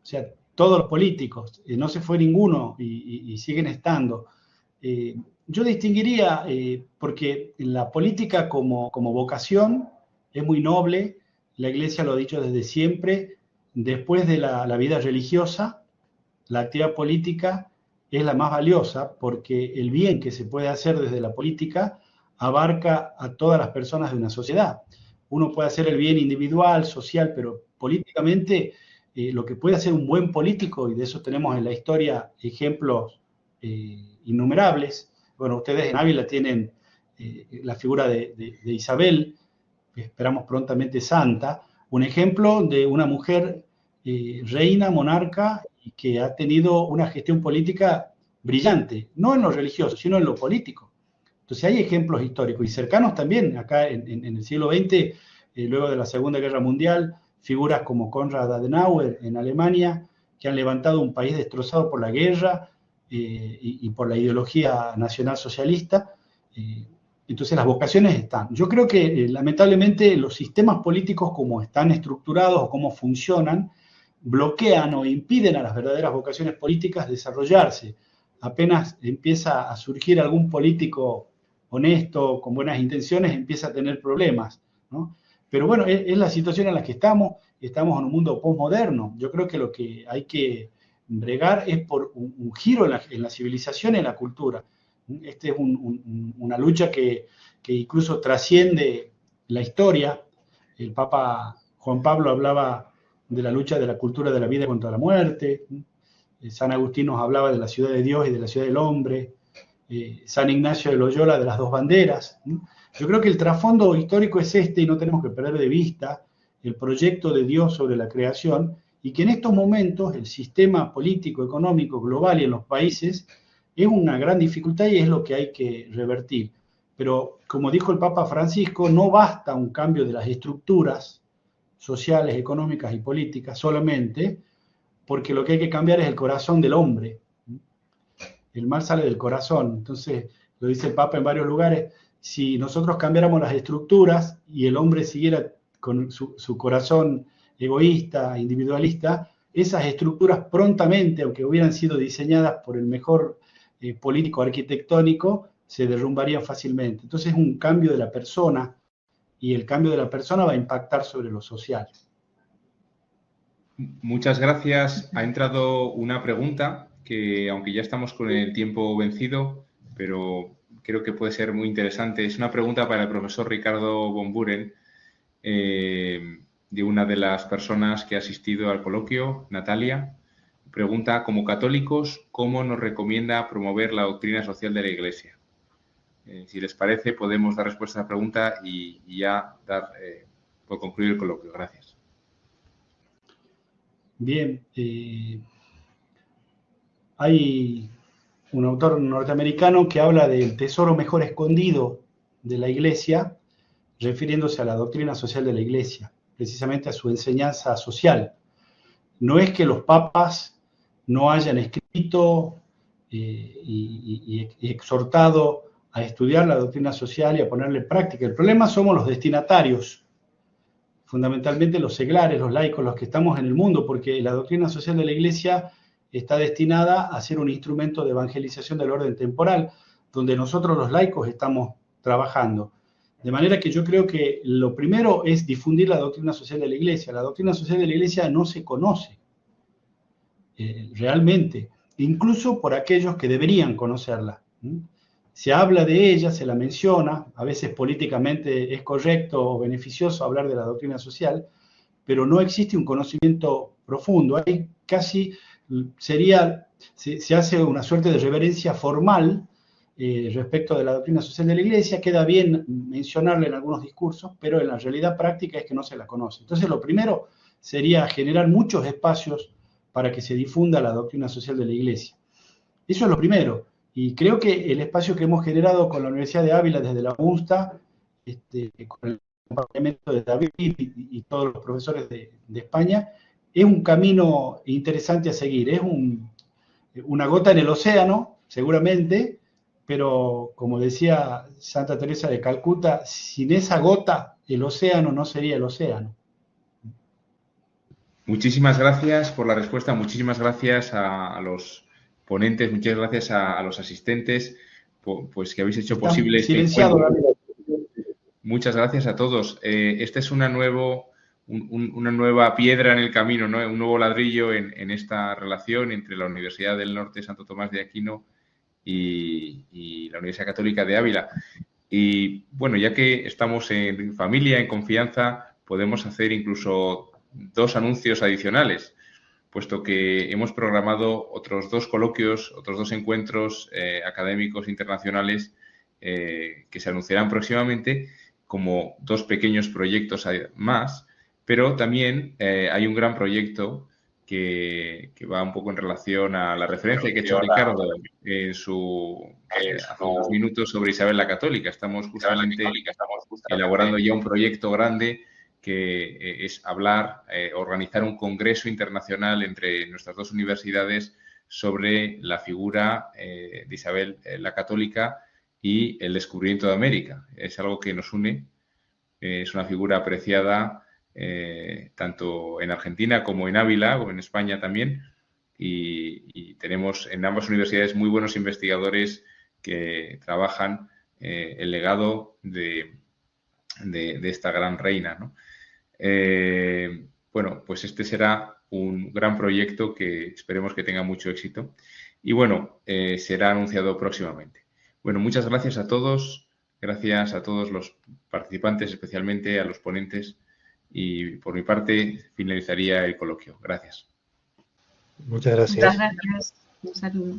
O sea, todos los políticos. No se fue ninguno y siguen estando. Yo distinguiría, porque la política como vocación es muy noble, la Iglesia lo ha dicho desde siempre. Después de la vida religiosa, la actividad política es la más valiosa, porque el bien que se puede hacer desde la política abarca a todas las personas de una sociedad. Uno puede hacer el bien individual, social, pero políticamente lo que puede hacer un buen político, y de eso tenemos en la historia ejemplos innumerables. Bueno, ustedes en Ávila tienen la figura de Isabel, que esperamos prontamente santa, un ejemplo de una mujer reina, monarca, y que ha tenido una gestión política brillante, no en lo religioso, sino en lo político. Entonces hay ejemplos históricos y cercanos también, acá en el siglo XX, luego de la Segunda Guerra Mundial, figuras como Konrad Adenauer en Alemania, que han levantado un país destrozado por la guerra y por la ideología nacionalsocialista. Entonces las vocaciones están. Yo creo que lamentablemente los sistemas políticos como están estructurados o cómo funcionan, bloquean o impiden a las verdaderas vocaciones políticas desarrollarse. Apenas empieza a surgir algún político honesto, con buenas intenciones, empieza a tener problemas, ¿no? Pero bueno, es la situación en la que estamos en un mundo postmoderno. Yo creo que lo que hay que bregar es por un giro en la civilización y en la cultura. Esta es una lucha que incluso trasciende la historia. El Papa Juan Pablo hablaba de la lucha de la cultura de la vida contra la muerte. San Agustín nos hablaba de la ciudad de Dios y de la ciudad del hombre. San Ignacio de Loyola de las dos banderas. Yo creo que el trasfondo histórico es este y no tenemos que perder de vista el proyecto de Dios sobre la creación y que en estos momentos el sistema político, económico, global y en los países es una gran dificultad y es lo que hay que revertir. Pero como dijo el Papa Francisco, no basta un cambio de las estructuras sociales, económicas y políticas solamente, porque lo que hay que cambiar es el corazón del hombre. El mal sale del corazón. Entonces, lo dice el Papa en varios lugares, si nosotros cambiáramos las estructuras y el hombre siguiera con su corazón egoísta, individualista, esas estructuras prontamente, aunque hubieran sido diseñadas por el mejor político arquitectónico, se derrumbarían fácilmente. Entonces es un cambio de la persona y el cambio de la persona va a impactar sobre lo social. Muchas gracias. Ha entrado una pregunta que, aunque ya estamos con el tiempo vencido, pero creo que puede ser muy interesante. Es una pregunta para el profesor Ricardo von Buren, de una de las personas que ha asistido al coloquio, Natalia. Pregunta, como católicos, ¿cómo nos recomienda promover la doctrina social de la Iglesia? Si les parece, podemos dar respuesta a la pregunta y ya dar por concluir el coloquio. Gracias. Bien, hay un autor norteamericano que habla del tesoro mejor escondido de la Iglesia, refiriéndose a la doctrina social de la Iglesia, precisamente a su enseñanza social. No es que los papas no hayan escrito y exhortado a estudiar la doctrina social y a ponerle en práctica. El problema somos los destinatarios, fundamentalmente los seglares, los laicos, los que estamos en el mundo, porque la doctrina social de la Iglesia está destinada a ser un instrumento de evangelización del orden temporal, donde nosotros los laicos estamos trabajando. De manera que yo creo que lo primero es difundir la doctrina social de la Iglesia. La doctrina social de la Iglesia no se conoce realmente, incluso por aquellos que deberían conocerla. Se habla de ella, se la menciona, a veces políticamente es correcto o beneficioso hablar de la doctrina social, pero no existe un conocimiento profundo. Hay casi, se hace una suerte de reverencia formal respecto de la doctrina social de la Iglesia, queda bien mencionarla en algunos discursos, pero en la realidad práctica es que no se la conoce. Entonces lo primero sería generar muchos espacios para que se difunda la doctrina social de la Iglesia. Eso es lo primero. Y creo que el espacio que hemos generado con la Universidad de Ávila desde la UNSTA, con el acompañamiento de David y todos los profesores de España, es un camino interesante a seguir. Es una gota en el océano, seguramente, pero como decía Santa Teresa de Calcuta, sin esa gota el océano no sería el océano. Muchísimas gracias por la respuesta, muchísimas gracias a los ponentes, muchas gracias a los asistentes, pues que habéis hecho posible este encuentro. Muchas gracias a todos. Esta es una nueva piedra en el camino, ¿no? Un nuevo ladrillo en esta relación entre la Universidad del Norte Santo Tomás de Aquino y la Universidad Católica de Ávila. Y bueno, ya que estamos en familia, en confianza, podemos hacer incluso 2 anuncios adicionales, puesto que hemos programado otros 2 coloquios, otros 2 encuentros académicos internacionales que se anunciarán próximamente como 2 pequeños proyectos más, pero también hay un gran proyecto que va un poco en relación a la referencia que ha hecho Ricardo en hace unos minutos sobre Isabel la Católica. Estamos justamente elaborando ya un proyecto grande que es organizar un congreso internacional entre nuestras dos universidades sobre la figura de Isabel la Católica y el descubrimiento de América. Es algo que nos une, es una figura apreciada tanto en Argentina como en Ávila o en España también, y tenemos en ambas universidades muy buenos investigadores que trabajan el legado de esta gran reina, ¿no? Bueno, pues este será un gran proyecto que esperemos que tenga mucho éxito y bueno, será anunciado próximamente. Bueno, muchas gracias a todos los participantes, especialmente a los ponentes, y por mi parte finalizaría el coloquio. Gracias. Muchas gracias. Muchas gracias. Un saludo.